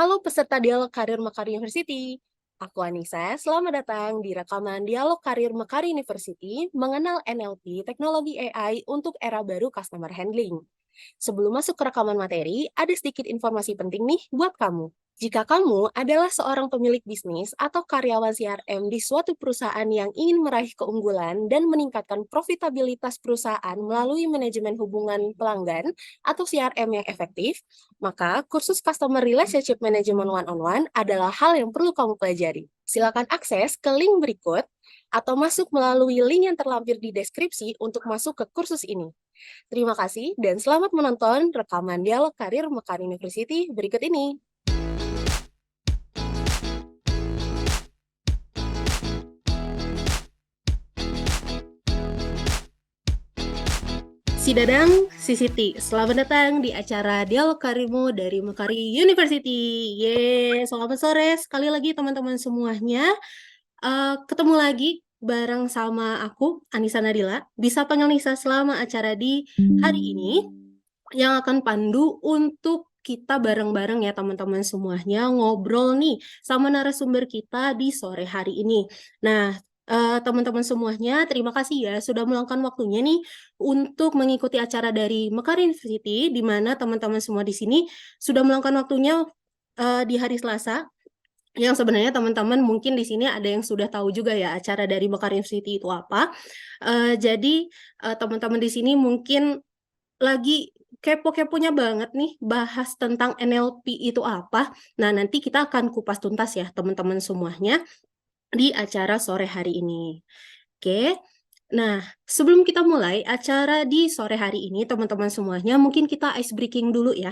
Halo peserta Dialog Karir Mekar University. Aku Anissa, selamat datang di rekaman Dialog Karir Mekar University mengenal NLP, teknologi AI untuk era baru customer handling. Sebelum masuk ke rekaman materi, ada sedikit informasi penting nih buat kamu. Jika kamu adalah seorang pemilik bisnis atau karyawan CRM di suatu perusahaan yang ingin meraih keunggulan dan meningkatkan profitabilitas perusahaan melalui manajemen hubungan pelanggan atau CRM yang efektif, maka kursus Customer Relationship Management One-on-One adalah hal yang perlu kamu pelajari. Silakan akses ke link berikut atau masuk melalui link yang terlampir di deskripsi untuk masuk ke kursus ini. Terima kasih dan selamat menonton rekaman dialog karir Mekar University berikut ini. Si Dadang, si Siti, selamat datang di acara Dialog Karirmu dari Mekari University. Selamat sore sekali lagi teman-teman semuanya. Ketemu lagi bareng sama aku, Anissa Nadila. Bisa panggil Nisa selama acara di hari ini yang akan pandu untuk kita bareng-bareng ya teman-teman semuanya ngobrol nih sama narasumber kita di sore hari ini. Nah, teman-teman semuanya, terima kasih ya sudah meluangkan waktunya nih untuk mengikuti acara dari Mekar University, di mana teman-teman semua di sini sudah meluangkan waktunya di hari Selasa. Yang sebenarnya teman-teman mungkin di sini ada yang sudah tahu juga ya acara dari Mekar University itu apa. Jadi teman-teman di sini mungkin lagi kepo-keponya banget nih bahas tentang NLP itu apa. Nah, nanti kita akan kupas tuntas ya teman-teman semuanya di acara sore hari ini. Oke. Nah, sebelum kita mulai acara di sore hari ini, teman-teman semuanya, mungkin kita ice breaking dulu ya.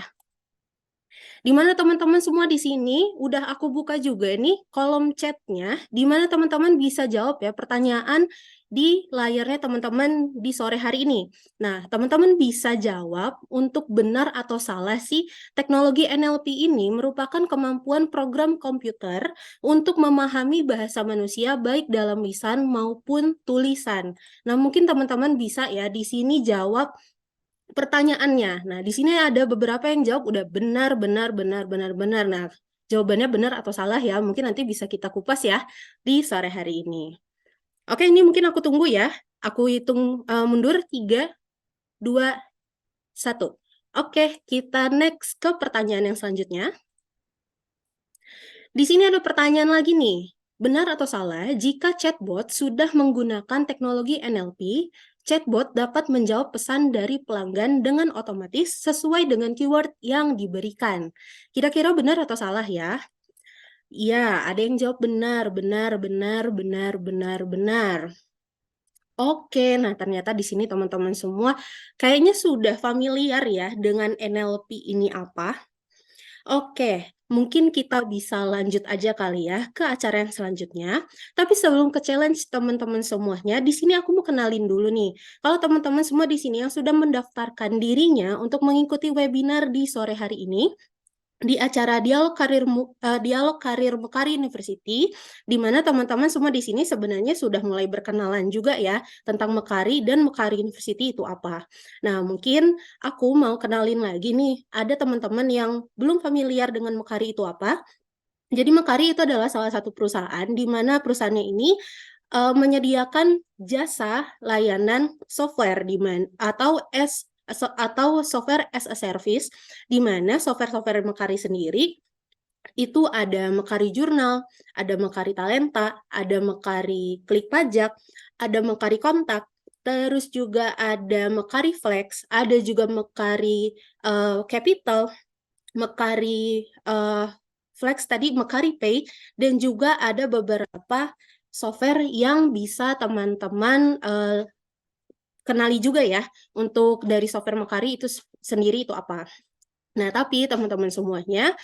Di mana teman-teman semua di sini udah aku buka juga nih kolom chatnya, di mana teman-teman bisa jawab ya pertanyaan di layarnya teman-teman di sore hari ini. Nah, teman-teman bisa jawab untuk benar atau salah sih teknologi NLP ini merupakan kemampuan program komputer untuk memahami bahasa manusia baik dalam lisan maupun tulisan. Nah, mungkin teman-teman bisa ya di sini jawab pertanyaannya. Nah, di sini ada beberapa yang jawab udah benar, benar, benar, benar, benar. Nah, jawabannya benar atau salah ya, mungkin nanti bisa kita kupas ya di sore hari ini. Oke, ini mungkin aku tunggu ya. Aku hitung mundur, 3, 2, 1. Oke, kita next ke pertanyaan yang selanjutnya. Di sini ada pertanyaan lagi nih. Benar atau salah, jika chatbot sudah menggunakan teknologi NLP, chatbot dapat menjawab pesan dari pelanggan dengan otomatis sesuai dengan keyword yang diberikan. Kira-kira benar atau salah ya? Iya, ada yang jawab benar, benar, benar, benar, benar, benar. Oke, nah ternyata di sini teman-teman semua kayaknya sudah familiar ya dengan NLP ini apa. Oke, mungkin kita bisa lanjut aja kali ya ke acara yang selanjutnya. Tapi sebelum ke challenge teman-teman semuanya, di sini aku mau kenalin dulu nih. Kalau teman-teman semua di sini yang sudah mendaftarkan dirinya untuk mengikuti webinar di sore hari ini, di acara Dialog Karir Mekari University, di mana teman-teman semua di sini sebenarnya sudah mulai berkenalan juga ya tentang Mekari dan Mekari University itu apa. Nah, mungkin aku mau kenalin lagi nih, ada teman-teman yang belum familiar dengan Mekari itu apa. Jadi Mekari itu adalah salah satu perusahaan di mana perusahaannya ini menyediakan jasa layanan software atau software as a service, di mana software-software Mekari sendiri itu ada Mekari Jurnal, ada Mekari Talenta, ada Mekari Klik Pajak, ada Mekari Kontak, terus juga ada Mekari Flex, ada juga Mekari Capital, Mekari Flex tadi, Mekari Pay, dan juga ada beberapa software yang bisa teman-teman kenali juga ya untuk dari software Mekari itu sendiri itu apa. Nah, tapi teman-teman semuanya,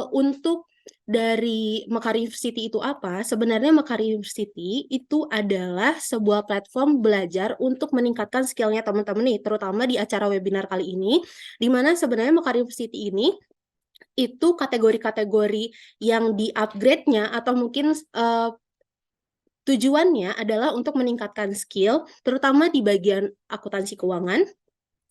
untuk dari Mekari University itu apa? Sebenarnya Mekari University itu adalah sebuah platform belajar untuk meningkatkan skill-nya teman-teman nih, terutama di acara webinar kali ini, di mana sebenarnya Mekari University ini itu kategori-kategori yang di-upgrade-nya atau mungkin tujuannya adalah untuk meningkatkan skill, terutama di bagian akuntansi keuangan,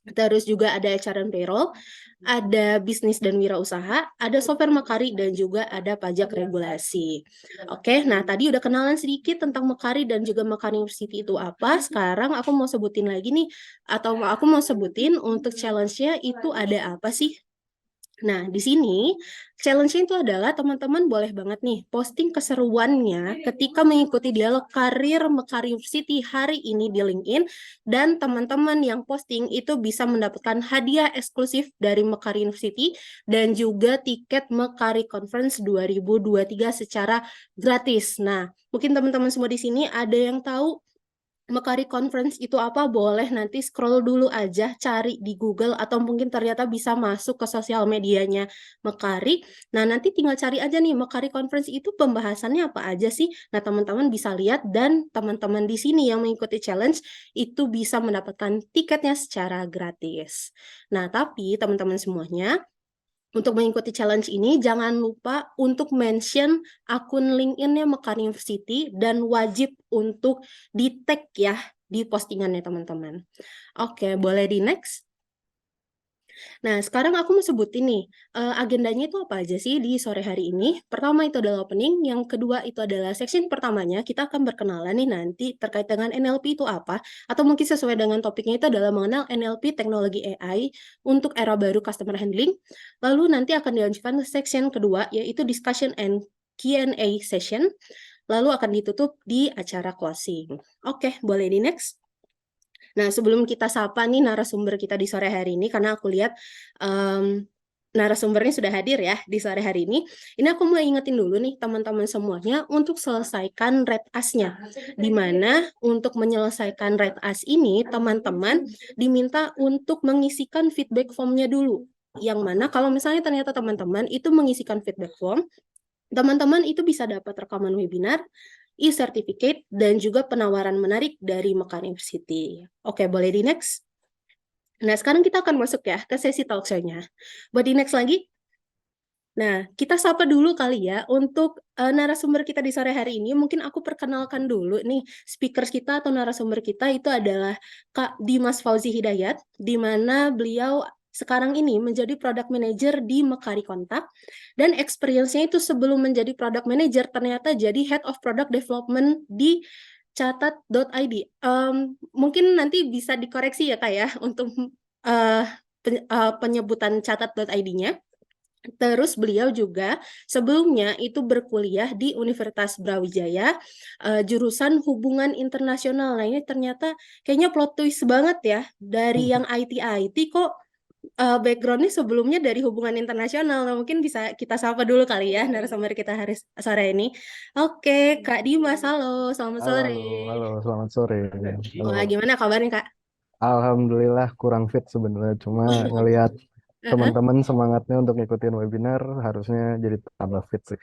Terus juga ada HR dan payroll, ada bisnis dan wirausaha, ada software Mekari, dan juga ada pajak regulasi. Oke, nah tadi udah kenalan sedikit tentang Mekari dan juga Mekari University itu apa. Sekarang aku mau sebutin lagi nih, atau aku mau sebutin untuk challenge-nya itu ada apa sih. Nah, di sini challenge-nya itu adalah teman-teman boleh banget nih posting keseruannya ketika mengikuti dialog karir Mekari University hari ini di LinkedIn, dan teman-teman yang posting itu bisa mendapatkan hadiah eksklusif dari Mekari University dan juga tiket Mekari Conference 2023 secara gratis. Nah, mungkin teman-teman semua di sini ada yang tahu Mekari Conference itu apa? Boleh nanti scroll dulu aja, cari di Google, atau mungkin ternyata bisa masuk ke sosial medianya Mekari. Nah, nanti tinggal cari aja nih, Mekari Conference itu pembahasannya apa aja sih? Nah, teman-teman bisa lihat, dan teman-teman di sini yang mengikuti challenge itu bisa mendapatkan tiketnya secara gratis. Nah, tapi teman-teman semuanya, untuk mengikuti challenge ini, jangan lupa untuk mention akun LinkedIn-nya Mekari University dan wajib untuk di-tag ya di postingannya teman-teman. Oke, boleh di next? Nah, sekarang aku mau sebutin nih, agendanya itu apa aja sih di sore hari ini. Pertama itu adalah opening, yang kedua itu adalah section pertamanya, kita akan berkenalan nih nanti terkait dengan NLP itu apa, atau mungkin sesuai dengan topiknya itu adalah mengenal NLP teknologi AI untuk era baru customer handling. Lalu nanti akan dilanjutkan ke section kedua, yaitu discussion and Q&A session, lalu akan ditutup di acara closing. Oke, boleh di next? Nah, sebelum kita sapa nih narasumber kita di sore hari ini, karena aku lihat narasumbernya sudah hadir ya di sore hari ini aku mau ingetin dulu nih teman-teman semuanya untuk selesaikan red as-nya. Di mana untuk menyelesaikan red as ini, teman-teman diminta untuk mengisikan feedback form-nya dulu. Yang mana kalau misalnya ternyata teman-teman itu mengisikan feedback form, teman-teman itu bisa dapat rekaman webinar, e-certificate, dan juga penawaran menarik dari Mekar University. Oke, boleh di next? Nah, sekarang kita akan masuk ya ke sesi talk show-nya. Buat di next lagi. Nah, kita sapa dulu kali ya untuk narasumber kita di sore hari ini. Mungkin aku perkenalkan dulu nih, speakers kita atau narasumber kita itu adalah Kak Dimas Fauzi Hidayat, di mana beliau sekarang ini menjadi product manager di Mekari Kontak, dan experience-nya itu sebelum menjadi product manager ternyata jadi head of product development di catat.id. Mungkin nanti bisa dikoreksi ya Kak ya untuk uh, penyebutan catat.id-nya. Terus beliau juga sebelumnya itu berkuliah di Universitas Brawijaya, jurusan Hubungan Internasional. Nah, ini ternyata kayaknya plot twist banget ya, dari yang IT kok background-nya sebelumnya dari hubungan internasional. Nah, mungkin bisa kita sapa dulu kali ya narasumber kita hari sore ini. Oke, Kak Dimas, halo, selamat Halo, sore. halo, halo, selamat sore. Halo. Wah, gimana kabarnya, Kak? Alhamdulillah kurang fit sebenarnya, cuma ngelihat teman-teman semangatnya untuk ngikutin webinar, harusnya jadi tambah fit sih.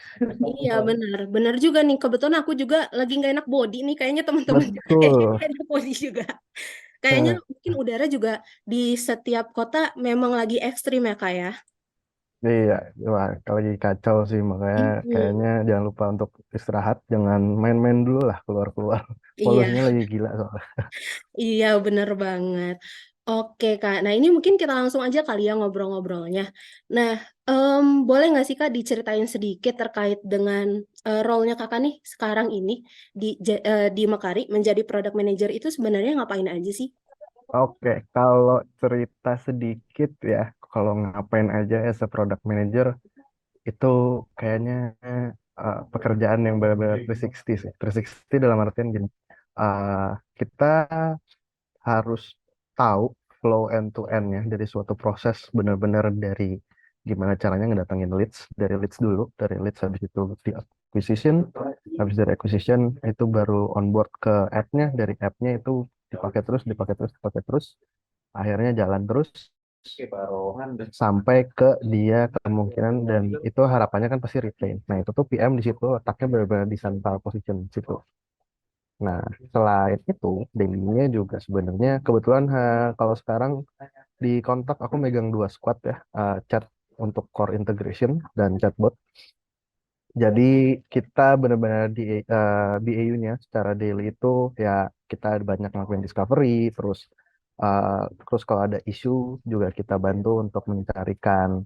Iya, benar. Benar juga nih. Kebetulan aku juga lagi nggak enak body nih. Kayaknya teman-teman juga kayaknya Betul. nggak enak body juga. Kayaknya Eh, mungkin udara juga di setiap kota memang lagi ekstrim ya, Kak ya. iya, wah, lagi kacau sih, makanya Mm-mm. kayaknya jangan lupa untuk istirahat, jangan main-main dulu lah keluar-keluar. Iya, Polusinya lagi gila soalnya. iya benar banget. Oke, Kak. Nah, ini mungkin kita langsung aja kali ya ngobrol-ngobrolnya. Nah, boleh nggak sih, Kak, diceritain sedikit terkait dengan role-nya Kakak nih sekarang ini di Mekari menjadi product manager itu sebenarnya ngapain aja sih? Oke, kalau cerita sedikit ya, kalau ngapain aja as a product manager, itu kayaknya pekerjaan yang benar-benar 360 sih. 360 dalam artian gini, uh, kita harus tahu flow end to end-nya dari suatu proses benar-benar dari gimana caranya ngedatangin leads, dari leads dulu, dari leads habis itu di acquisition, habis dari acquisition itu baru onboard ke app-nya, dari app-nya itu dipakai terus, dipakai terus, dipakai terus, akhirnya jalan terus sampai ke dia kemungkinan, dan itu harapannya kan pasti retain. Nah itu tuh PM di situ letaknya benar-benar di central position di situ. Nah selain itu daily-nya juga sebenarnya kebetulan kalau sekarang di kontak aku megang dua squad ya, chat untuk core integration dan chatbot. Jadi kita benar-benar di BAU-nya secara daily itu ya kita banyak ngelakuin discovery, terus Terus kalau ada isu juga kita bantu untuk mencarikan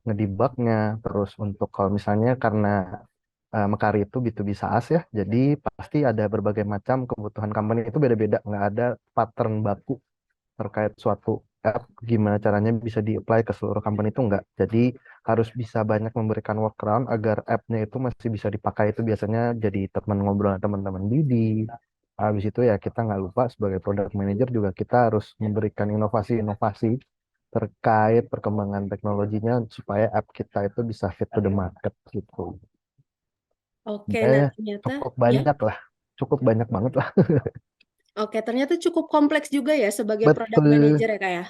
ngedebugnya. Terus untuk kalau misalnya karena Mekari itu B2B SaaS ya, jadi pasti ada berbagai macam kebutuhan company itu beda-beda, nggak ada pattern baku terkait suatu app gimana caranya bisa di-apply ke seluruh company itu enggak. Jadi harus bisa banyak memberikan workaround agar app-nya itu masih bisa dipakai, itu biasanya jadi teman ngobrol teman-teman BD. Habis itu ya kita nggak lupa sebagai product manager juga kita harus memberikan inovasi-inovasi terkait perkembangan teknologinya supaya app kita itu bisa fit to the market gitu. Oke, nah Eh, ternyata cukup ya. banyak lah, cukup banyak banget lah. Oke, ternyata cukup kompleks juga ya sebagai product Betul. manager ya kak ya.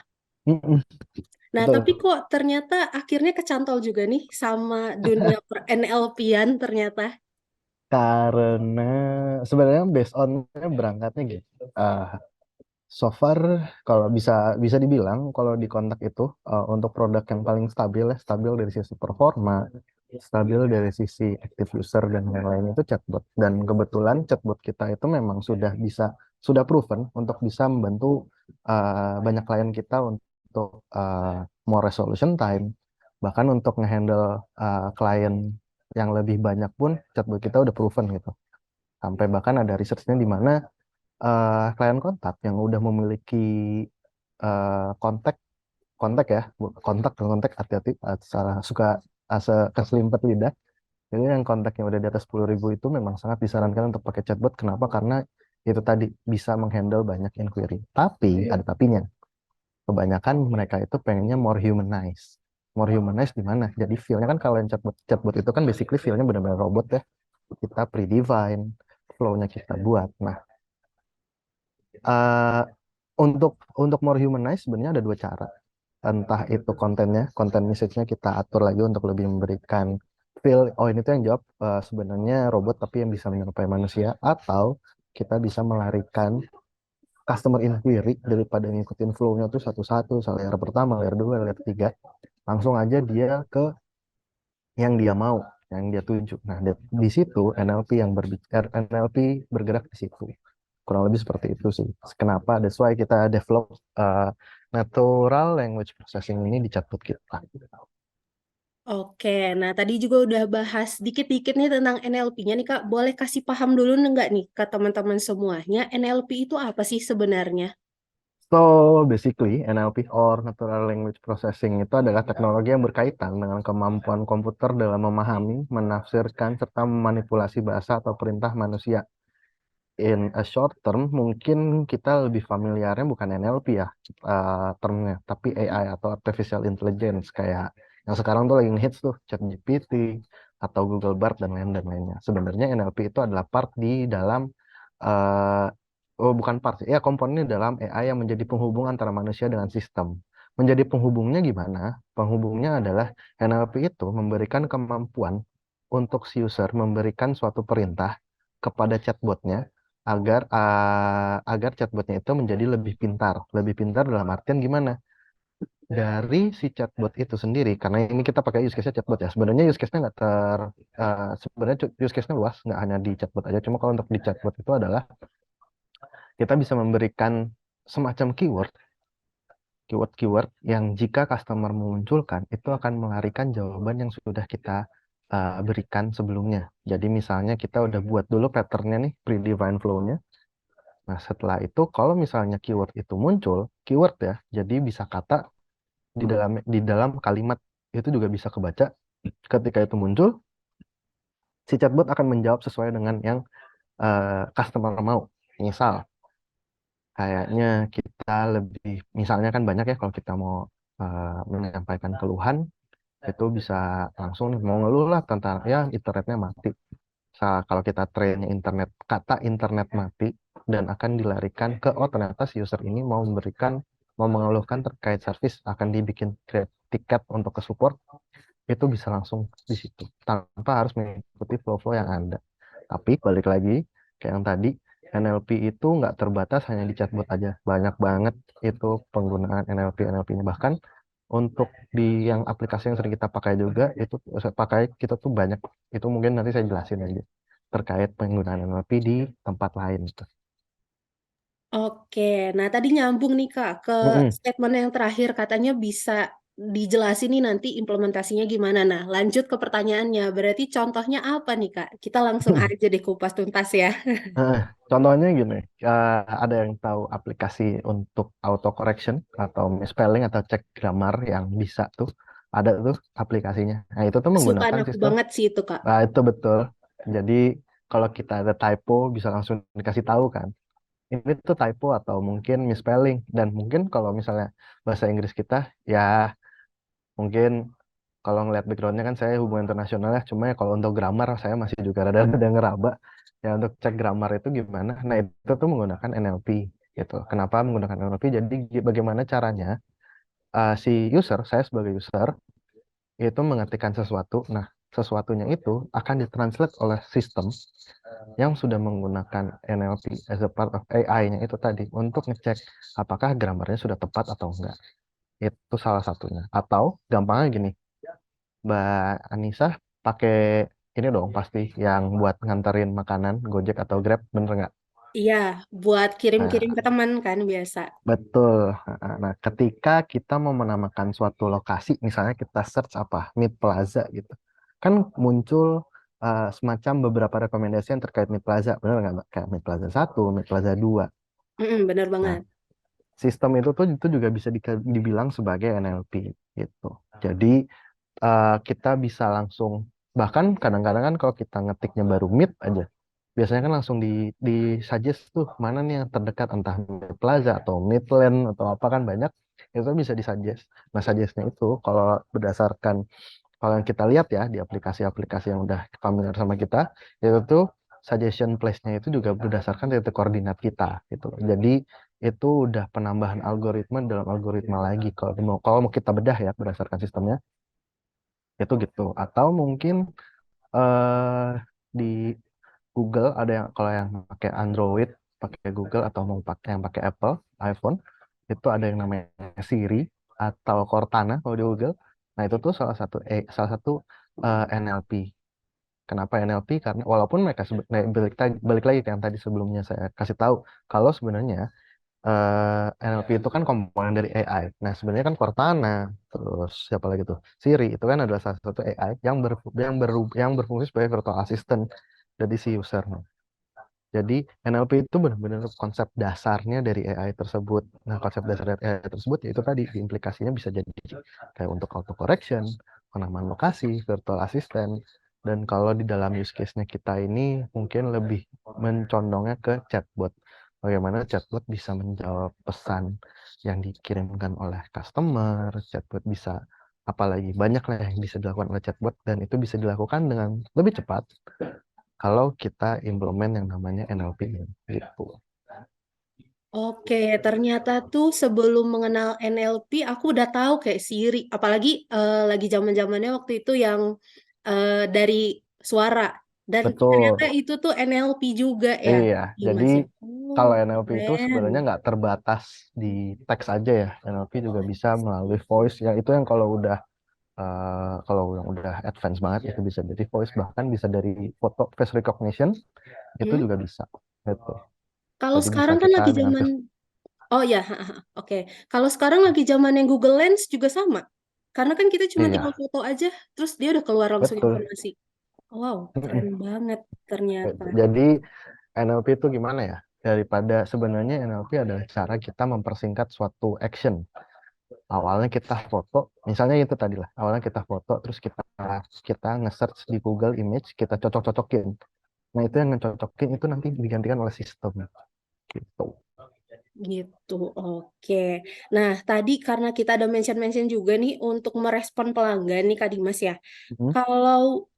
Mm-mm, Nah, tapi betul. kok ternyata akhirnya kecantol juga nih sama dunia per NLP-an ternyata. Karena sebenarnya based on berangkatnya gitu. So far kalau bisa bisa dibilang kalau di kontak itu untuk produk yang paling stabil ya, stabil dari sisi performa, stabil dari sisi active user dan lain-lain itu chatbot. Dan kebetulan chatbot kita itu memang sudah proven untuk bisa membantu banyak klien kita untuk more resolution time, bahkan untuk ngehandle klien yang lebih banyak pun chatbot kita udah proven gitu. Sampai bahkan ada researchnya di mana klien kontak yang udah memiliki kontak kontak ya, kontak dan kontak hati-hati, salah suka keselimpet lidah. Jadi yang kontak yang udah di atas 10.000 itu memang sangat disarankan untuk pakai chatbot. Kenapa? Karena itu tadi bisa menghandle banyak inquiry. Tapi ada tapinya. Kebanyakan mereka itu pengennya more humanized. More humanized di mana? Jadi feel-nya kan kalau yang chatbot itu kan basically feel-nya benar-benar robot ya. Kita predefine, flow-nya kita buat. Nah, eh, untuk more humanized sebenarnya ada dua cara. Entah itu kontennya, konten message-nya kita atur lagi untuk lebih memberikan feel, oh ini tuh yang jawab sebenarnya robot tapi yang bisa menyerupai manusia, atau kita bisa melarikan customer inquiry daripada ngikutin flow-nya tuh satu-satu, layer pertama, layer dua, layer tiga, langsung aja dia ke yang dia mau, yang dia tuju. Nah, di situ NLP yang berbicara, NLP bergerak di situ. Kurang lebih seperti itu sih. Kenapa? That's why kita develop natural language processing ini di chatbot kita. Oke, nah tadi juga udah bahas dikit-dikit nih tentang NLP-nya nih Kak. Boleh kasih paham dulu nggak nih ke teman-teman semuanya, NLP itu apa sih sebenarnya? So, basically, NLP or Natural Language Processing itu adalah teknologi yang berkaitan dengan kemampuan komputer dalam memahami, menafsirkan, serta memanipulasi bahasa atau perintah manusia. In a short term, mungkin kita lebih familiarnya bukan NLP ya, termnya, tapi AI atau Artificial Intelligence, kayak yang sekarang tuh lagi hits tuh, ChatGPT, atau Google Bard, dan lainnya. Sebenarnya NLP itu adalah part di dalam uh, oh bukan part sih, ya komponennya dalam AI yang menjadi penghubung antara manusia dengan sistem. Menjadi penghubungnya gimana? Penghubungnya adalah NLP itu memberikan kemampuan untuk si user memberikan suatu perintah kepada chatbotnya agar chatbotnya itu menjadi lebih pintar. Lebih pintar dalam artian gimana? Dari si chatbot itu sendiri, karena ini kita pakai use case-nya chatbot ya. Sebenarnya use case-nya nggak sebenarnya use case-nya luas, nggak hanya di chatbot aja. Cuma kalau untuk di chatbot itu adalah kita bisa memberikan semacam keyword yang jika customer memunculkan itu akan melarikan jawaban yang sudah kita berikan sebelumnya. Jadi misalnya kita udah buat dulu patternnya nih, predefined flow-nya. Nah setelah itu kalau misalnya keyword itu muncul, keyword ya, jadi bisa kata di dalam kalimat itu juga bisa kebaca. Ketika itu muncul, si chatbot akan menjawab sesuai dengan yang customer mau. Misal kayaknya kita lebih, misalnya kan banyak ya kalau kita mau menyampaikan keluhan, itu bisa langsung nih, mau ngeluh lah tentang ya internetnya mati. Kalau kita trainnya kata internet mati, dan akan dilarikan ke, oh ternyata si user ini mau mengeluhkan terkait service, akan dibikin create tiket untuk ke support, itu bisa langsung di situ tanpa harus mengikuti flow-flow yang ada. Tapi balik lagi kayak yang tadi, NLP itu nggak terbatas hanya di chatbot aja, banyak banget itu penggunaan NLP-nya. Bahkan untuk di yang aplikasi yang sering kita pakai juga itu saya pakai, kita tuh banyak, itu mungkin nanti saya jelasin aja terkait penggunaan NLP di tempat lain gitu. Oke, nah tadi nyambung nih Kak ke Mm-mm. statement yang terakhir katanya bisa dijelasin nih nanti implementasinya gimana. Nah, lanjut ke pertanyaannya. Berarti contohnya apa nih Kak? Kita langsung aja deh kupas tuntas ya. Nah, contohnya gini, ada yang tahu aplikasi untuk auto correction atau misspelling atau cek grammar yang bisa tuh, ada tuh aplikasinya. Nah, itu tuh Kesukaan menggunakan aku sistem, banget sih itu Kak. nah, itu betul. Jadi kalau kita ada typo bisa langsung dikasih tahu kan. Ini tuh typo atau mungkin misspelling dan mungkin kalau misalnya bahasa Inggris kita ya mungkin kalau ngeliat backgroundnya kan saya hubungan internasional ya, cuma ya kalau untuk grammar saya masih juga rada-rada ngeraba. Ya untuk cek grammar itu gimana? Nah itu tuh menggunakan NLP gitu. Kenapa menggunakan NLP? Jadi bagaimana caranya si user, saya sebagai user itu mengetikkan sesuatu. Nah sesuatunya itu akan ditranslate oleh sistem yang sudah menggunakan NLP as a part of AI-nya itu tadi untuk ngecek apakah grammarnya sudah tepat atau enggak. Itu salah satunya. Atau gampangnya gini, Mbak Anissa pakai ini dong pasti yang buat nganterin makanan Gojek atau Grab, bener nggak? Iya, buat kirim-kirim ke Nah, teman kan biasa. betul. Nah, ketika kita mau menamakan suatu lokasi, misalnya kita search apa, Mid Plaza gitu, kan muncul semacam beberapa rekomendasi yang terkait Mid Plaza, bener nggak Mbak? Kayak Mid Plaza 1, Mid Plaza 2. Mm-mm, bener Nah, banget. sistem itu juga bisa dibilang sebagai NLP gitu. Jadi kita bisa langsung bahkan kadang-kadang kan kalau kita ngetiknya baru mid aja biasanya kan langsung di suggest tuh mana nih yang terdekat entah Mid Plaza atau Midland atau apa kan banyak itu bisa disuggest. Nah suggestnya itu kalau berdasarkan kalau yang kita lihat ya di aplikasi-aplikasi yang udah familiar sama kita itu tuh suggestion place-nya itu juga berdasarkan titik koordinat kita gitu loh. Jadi itu udah penambahan algoritma dalam algoritma lagi kalau mau kita bedah ya berdasarkan sistemnya itu gitu atau mungkin eh di Google ada yang kalau yang pakai Android pakai Google atau mau pakai yang pakai Apple iPhone itu ada yang namanya Siri atau Cortana kalau di Google. Nah itu tuh salah satu NLP. Kenapa NLP? Karena walaupun mereka balik lagi ke yang tadi sebelumnya saya kasih tahu kalau sebenarnya NLP itu kan komponen dari AI. Nah, sebenarnya kan Cortana, terus siapa lagi tuh? Siri itu kan adalah salah satu AI yang berfungsi sebagai virtual assistant dari si user. Jadi NLP itu benar-benar konsep dasarnya dari AI tersebut. Nah, konsep dasar dari AI tersebut yaitu tadi implikasinya bisa jadi kayak untuk auto correction, penamaan lokasi, virtual assistant, dan kalau di dalam use case-nya kita ini mungkin lebih mencondongnya ke chatbot. Bagaimana chatbot bisa menjawab pesan yang dikirimkan oleh customer, chatbot bisa apalagi banyak lah yang bisa dilakukan oleh chatbot dan itu bisa dilakukan dengan lebih cepat kalau kita implement yang namanya NLP gitu. Oke, ternyata tuh sebelum mengenal NLP, aku udah tahu kayak Siri, apalagi lagi zaman-zamannya waktu itu yang dari suara. Dan ternyata Betul. itu tuh NLP juga ya, Iya, jadi Dimas ya. Oh, kalau NLP itu keren. sebenarnya nggak terbatas di teks aja ya. NLP juga bisa melalui voice. Ya itu yang kalau yang udah advance banget itu bisa dari voice bahkan bisa dari foto face recognition itu Hmm? juga bisa. Gitu. Kalau Jadi bisa sekarang kan kita lagi dengan zaman, oh ya, oke. Kalau sekarang lagi zaman yang Google Lens juga sama. Karena kan kita cuma tinggal iya, foto aja, terus dia udah keluar langsung betul. informasi. Wow, keren banget ternyata. Jadi NLP itu gimana ya? Daripada sebenarnya NLP adalah cara kita mempersingkat suatu action. Awalnya kita foto, misalnya itu tadi lah. Awalnya kita foto, terus kita kita nge-search di Google Image, kita cocok-cocokin. Nah itu yang ngecocokin itu nanti digantikan oleh sistem gitu. Gitu, oke. Nah, tadi karena kita ada mention-mention juga nih untuk merespon pelanggan nih Kak Dimas ya. Hmm, Kalau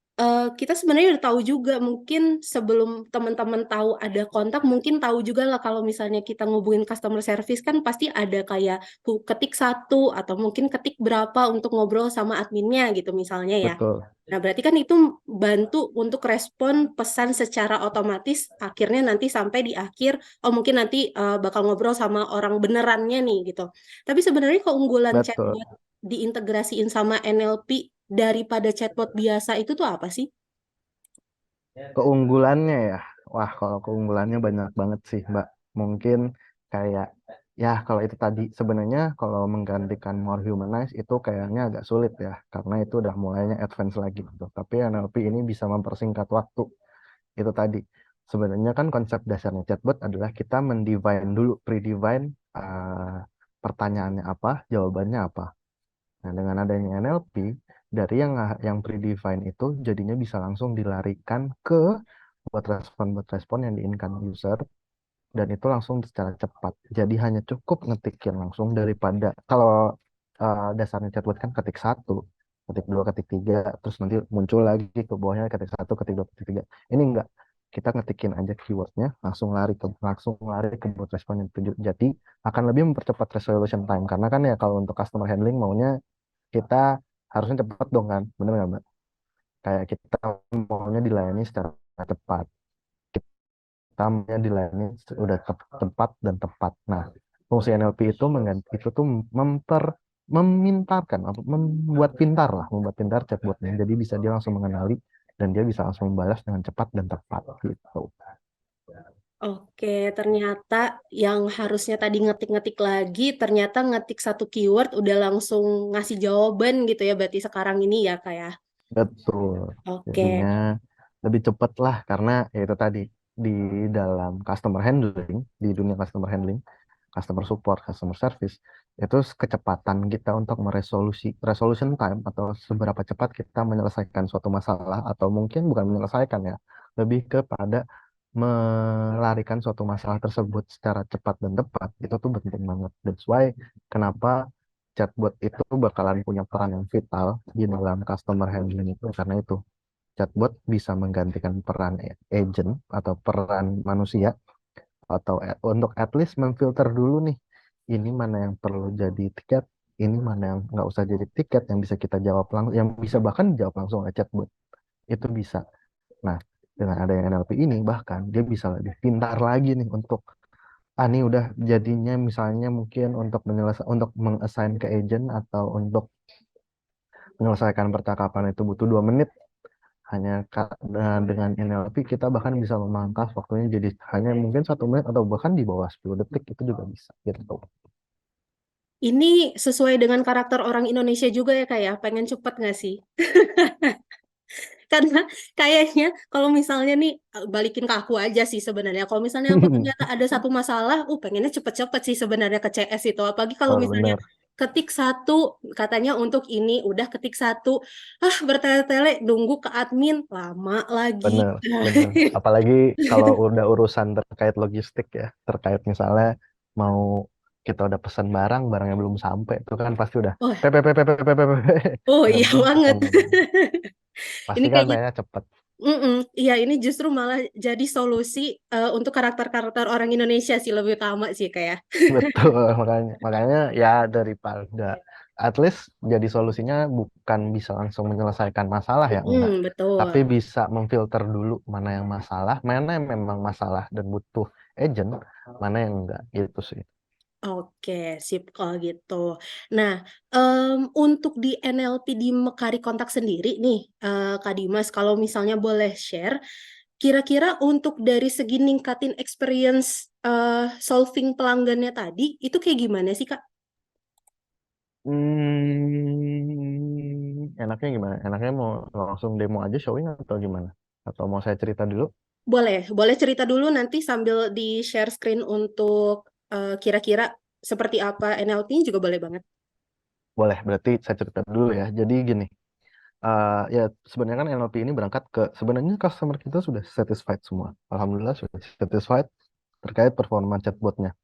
kita sebenarnya udah tahu juga mungkin sebelum teman-teman tahu ada kontak, mungkin tahu juga lah kalau misalnya kita ngubungin customer service kan pasti ada kayak ketik satu atau mungkin ketik berapa untuk ngobrol sama adminnya gitu misalnya ya. betul, Nah, berarti kan itu bantu untuk respon pesan secara otomatis akhirnya nanti sampai di akhir, oh mungkin nanti bakal ngobrol sama orang benerannya nih gitu. Tapi sebenarnya keunggulan betul. chatbot diintegrasiin sama NLP daripada chatbot biasa itu tuh apa sih? Keunggulannya ya, wah kalau keunggulannya banyak banget sih Mbak. Mungkin Kayak ya kalau itu tadi sebenarnya kalau menggantikan more humanize itu kayaknya agak sulit ya karena itu udah mulainya advance lagi gitu. Tapi NLP ini bisa mempersingkat waktu. Itu tadi sebenarnya kan konsep dasarnya chatbot adalah kita mendefine dulu, predefine pertanyaannya apa, jawabannya apa. Nah, dengan adanya NLP dari yang predefine itu jadinya bisa langsung dilarikan ke buat respon yang diinginkan user dan itu langsung secara cepat. Jadi hanya cukup ngetikin langsung daripada kalau dasarnya chatbot kan ketik satu, ketik dua, ketik tiga, terus nanti muncul lagi ke bawahnya ketik satu, ketik dua, ketik tiga. Ini enggak. Kita ngetikin aja keywordnya, langsung lari ke bot respon yang dituju. Jadi akan lebih mempercepat resolution time karena kan ya kalau untuk customer handling maunya kita harusnya cepat dong kan, bener nggak Mbak? Kayak kita maunya dilayani secara cepat tamunya dilayani udah cepat dan tepat. Nah, fungsi NLP itu mengganti itu tuh memintarkan, membuat pintar lah, membuat pintar chatbotnya. Jadi bisa dia langsung mengenali dan dia bisa langsung membalas dengan cepat dan tepat gitu. Oke, ternyata yang harusnya tadi ngetik-ngetik lagi, ternyata ngetik satu keyword udah langsung ngasih jawaban gitu ya, berarti sekarang ini ya Kak ya. Betul. Oke. Jadinya lebih cepat lah karena ya itu tadi di dalam customer handling, di dunia customer handling customer support, customer service, itu kecepatan kita untuk resolution time atau seberapa cepat kita menyelesaikan suatu masalah atau mungkin bukan menyelesaikan ya, lebih kepada melarikan suatu masalah tersebut secara cepat dan tepat itu tuh penting banget. That's why kenapa chatbot itu bakalan punya peran yang vital di dalam customer handling itu karena itu chatbot bisa menggantikan peran agent atau peran manusia atau untuk at least memfilter dulu nih ini mana yang perlu jadi tiket ini mana yang nggak usah jadi tiket yang bisa kita jawab langsung yang bisa bahkan dijawab langsung oleh chatbot itu bisa. Nah, dengan adanya NLP ini bahkan dia bisa lebih pintar lagi nih untuk ini udah jadinya misalnya mungkin untuk mengassign ke agent atau untuk menyelesaikan percakapan itu butuh 2 menit hanya dengan NLP kita bahkan bisa memangkas waktunya jadi hanya mungkin 1 menit atau bahkan di bawah 10 detik itu juga bisa gitu. Ini sesuai dengan karakter orang Indonesia juga ya Kak ya, pengen cepet nggak sih? Karena kayaknya kalau misalnya nih balikin ke aku aja sih sebenarnya. Kalau misalnya aku ternyata ada satu masalah, pengennya cepet-cepet sih sebenarnya ke CS itu. Apalagi kalau Oh, misalnya bener, ketik satu katanya untuk ini, udah ketik satu, bertele-tele nunggu ke admin lama lagi. bener, bener. Apalagi kalau udah urusan terkait logistik ya, terkait misalnya mau kita udah pesan barang, barangnya belum sampai, itu kan pasti udah Oh, Yang iya penting banget. pesan aja. Ini Pasti kan kayaknya, pengennya cepet. iya ini justru malah jadi solusi untuk karakter-karakter orang Indonesia sih lebih utama sih kayak. Betul, makanya ya daripada at least jadi solusinya bukan bisa langsung menyelesaikan masalah ya enggak, tapi Betul. bisa memfilter dulu mana yang masalah, mana yang memang masalah dan butuh agent, mana yang enggak gitu sih. Oke, sip kalau gitu. Nah, untuk di NLP di Mekari Kontak sendiri nih, Kak Dimas, kalau misalnya boleh share, kira-kira untuk dari segi ningkatin experience solving pelanggannya tadi, itu kayak gimana sih, Kak? Enaknya gimana? Enaknya mau langsung demo aja showing atau gimana? Atau mau saya cerita dulu? Boleh, boleh cerita dulu nanti sambil di-share screen untuk kira-kira seperti apa NLP juga boleh banget. Boleh, berarti saya cerita dulu ya. Jadi gini, ya sebenarnya kan NLP ini berangkat ke sebenarnya customer kita sudah satisfied semua. Alhamdulillah sudah satisfied terkait performa chatbotnya.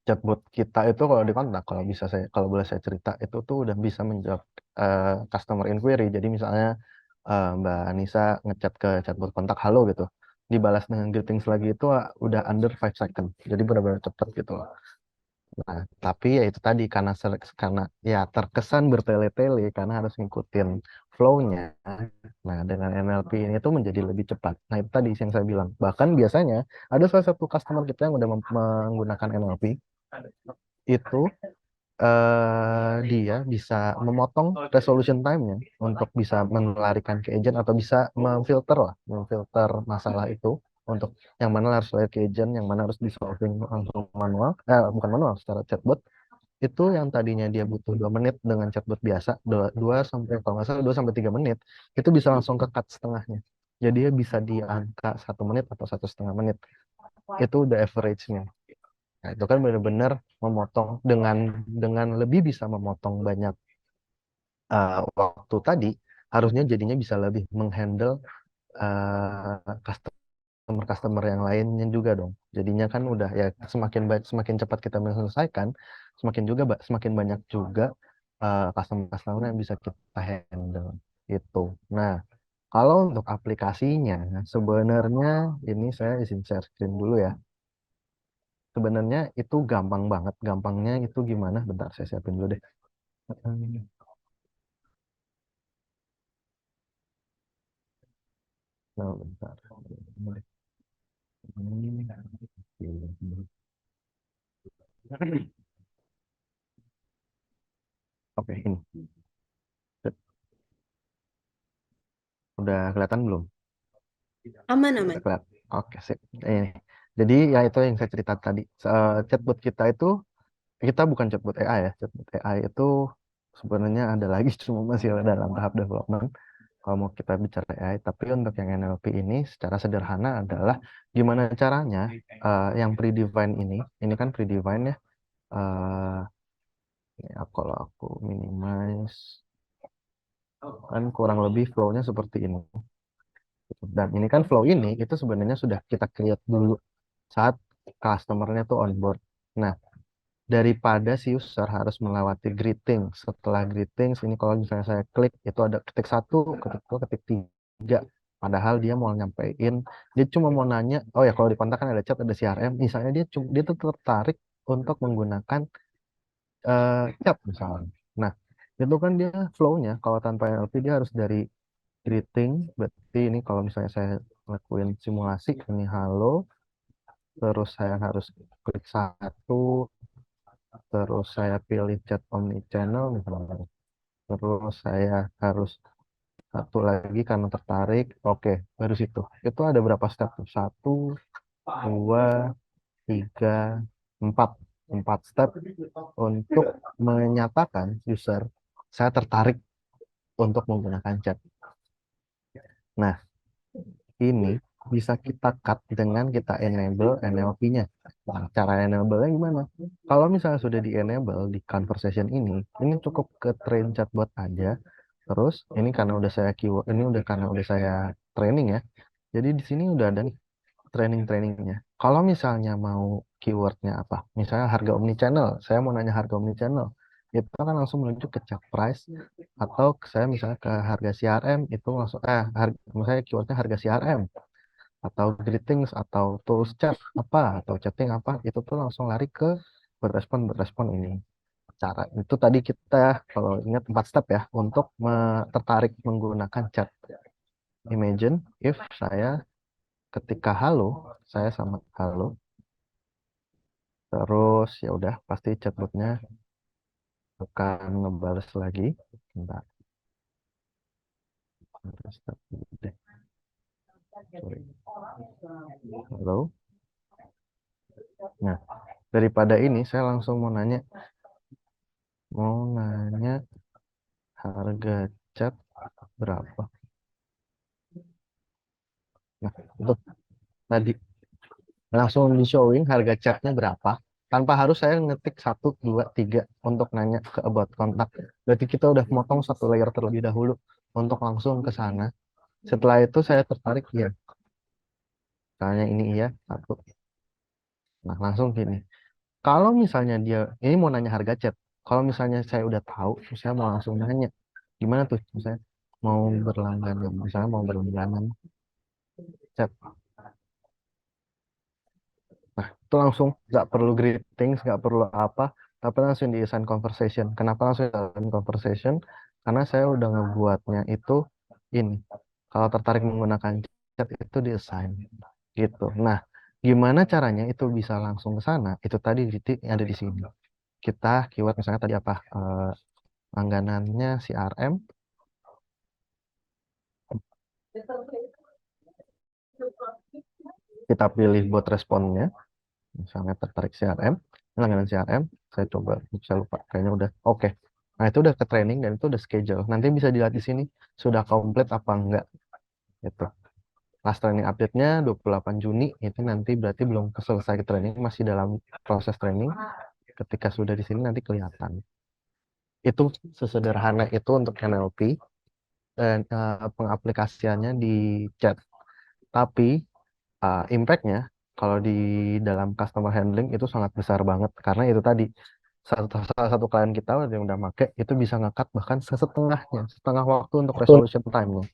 Chatbot kita itu kalau di kontak, kalau boleh saya cerita itu tuh udah bisa menjawab customer inquiry. Jadi misalnya Mbak Anissa ngechat ke chatbot kontak halo gitu, dibalas dengan greetings lagi itu udah under 5 second. Jadi benar-benar cepat gitu loh. Nah, tapi ya itu tadi karena ya terkesan bertele-tele karena harus ngikutin flow-nya. Nah, dengan NLP ini tuh menjadi lebih cepat. Nah, itu tadi yang saya bilang. Bahkan biasanya ada salah satu customer kita yang udah menggunakan NLP itu dia bisa memotong resolution time-nya untuk bisa melarikan ke agent atau bisa memfilter masalah itu untuk yang mana harus lewat ke agent, yang mana harus di solving langsung manual, bukan manual, secara chatbot. Itu yang tadinya dia butuh 2 menit dengan chatbot biasa, dua sampai kalau nggak salah 2 sampai 3 menit, itu bisa langsung ke cut setengahnya. Jadi dia bisa di angka 1 menit atau 1,5 menit. Itu udah average-nya. Nah, itu kan benar-benar memotong dengan lebih bisa memotong banyak waktu tadi, harusnya jadinya bisa lebih menghandle customer-customer yang lainnya juga dong. Jadinya kan udah ya semakin cepat kita menyelesaikan, semakin banyak juga customer-customer yang bisa kita handle itu. Nah, kalau untuk aplikasinya sebenarnya ini saya izin share screen dulu ya. Sebenarnya itu gampang banget. Gampangnya itu gimana? Bentar saya siapin dulu deh. Nah, bentar. Oke, ini. Udah kelihatan belum? Aman, Udah aman. kelihatan. Oke, sip. Ini. Jadi ya itu yang saya cerita tadi. Chatbot kita itu, kita bukan chatbot AI ya. Chatbot AI itu sebenarnya ada lagi, cuma masih dalam tahap development. Kalau mau kita bicara AI, tapi untuk yang NLP ini secara sederhana adalah gimana caranya yang predefined ini kan predefined ya. eh ya, kalau aku minimize, kan kurang lebih flow-nya seperti ini. Dan ini kan flow ini itu sebenarnya sudah kita create dulu saat customer-nya tuh on board. Nah, daripada si user harus melewati greeting. Setelah greetings, ini kalau misalnya saya klik, itu ada ketik satu, ketik dua, ketik tiga. Padahal dia mau nyampein, dia cuma mau nanya, oh ya kalau di kontak kan ada chat, ada CRM. Misalnya dia tuh tertarik untuk menggunakan chat misalnya. Nah, itu kan dia flow-nya, kalau tanpa NLP dia harus dari greeting, berarti ini kalau misalnya saya lakuin simulasi, ini halo, terus saya harus klik satu, terus saya pilih chat omni channel misalnya, terus saya harus satu lagi karena tertarik, oke, baru itu ada berapa step tuh? Satu, dua, tiga, empat. Empat step untuk menyatakan user saya tertarik untuk menggunakan chat. Nah, ini bisa kita cut dengan kita enable NLP-nya. Nah, cara enable-nya gimana? Kalau misalnya sudah di enable di conversation ini cukup ke train chatbot aja. Terus ini karena udah saya keyword, ini udah karena udah saya training ya. Jadi di sini udah ada nih training-trainingnya. Kalau misalnya mau keywordnya apa? Misalnya harga omnichannel, saya mau nanya harga omnichannel. Itu kan langsung menuju ke chat price, atau saya misalnya ke harga CRM itu langsung misalnya keywordnya harga CRM, atau greetings, atau tools chat apa, atau chatting apa, itu tuh langsung lari ke berrespon ini. Cara itu tadi kita kalau ingat 4 step ya untuk tertarik menggunakan chat. Imagine if saya ketika halo, saya sama halo, terus ya udah pasti chatbotnya akan ngebales lagi. Bentar, stop dulu deh. Sorry. Halo. Nah, daripada ini saya langsung mau nanya harga cat berapa. Nah, itu tadi langsung di showing harga catnya berapa tanpa harus saya ngetik satu, dua, tiga untuk nanya ke about kontak. Berarti kita udah motong satu layer terlebih dahulu untuk langsung ke sana. Setelah itu saya tertarik ya, misalnya ini iya satu. Nah, langsung gini. Kalau misalnya dia ini mau nanya harga cat, kalau misalnya saya udah tahu, terus saya mau langsung nanya, gimana tuh? Misalnya mau berlangganan, misalnya mau berlangganan cat. Nah, itu langsung nggak perlu greetings, nggak perlu apa, tapi langsung di assign conversation. Kenapa langsung di assign conversation? Karena saya udah ngebuatnya itu ini. Kalau tertarik menggunakan chat itu di assign gitu. Nah, gimana caranya itu bisa langsung ke sana? Itu tadi titik yang ada di sini. Kita keyword misalnya tadi apa? Langganannya CRM. kita pilih bot responnya, misalnya tertarik CRM, langganan CRM, saya coba, saya lupa, kayaknya udah oke. Nah, itu udah ke training dan itu udah schedule. Nanti bisa dilihat di sini sudah komplit apa enggak gitu. Last training update-nya 28 Juni, itu nanti berarti belum selesai training, masih dalam proses training. Ketika sudah di sini nanti kelihatan. Itu sesederhana itu untuk NLP dan pengaplikasiannya di chat. Tapi impact-nya kalau di dalam customer handling itu sangat besar banget karena itu tadi salah satu klien kita yang udah make itu bisa ngekat bahkan sesetengahnya, setengah waktu untuk resolution time-nya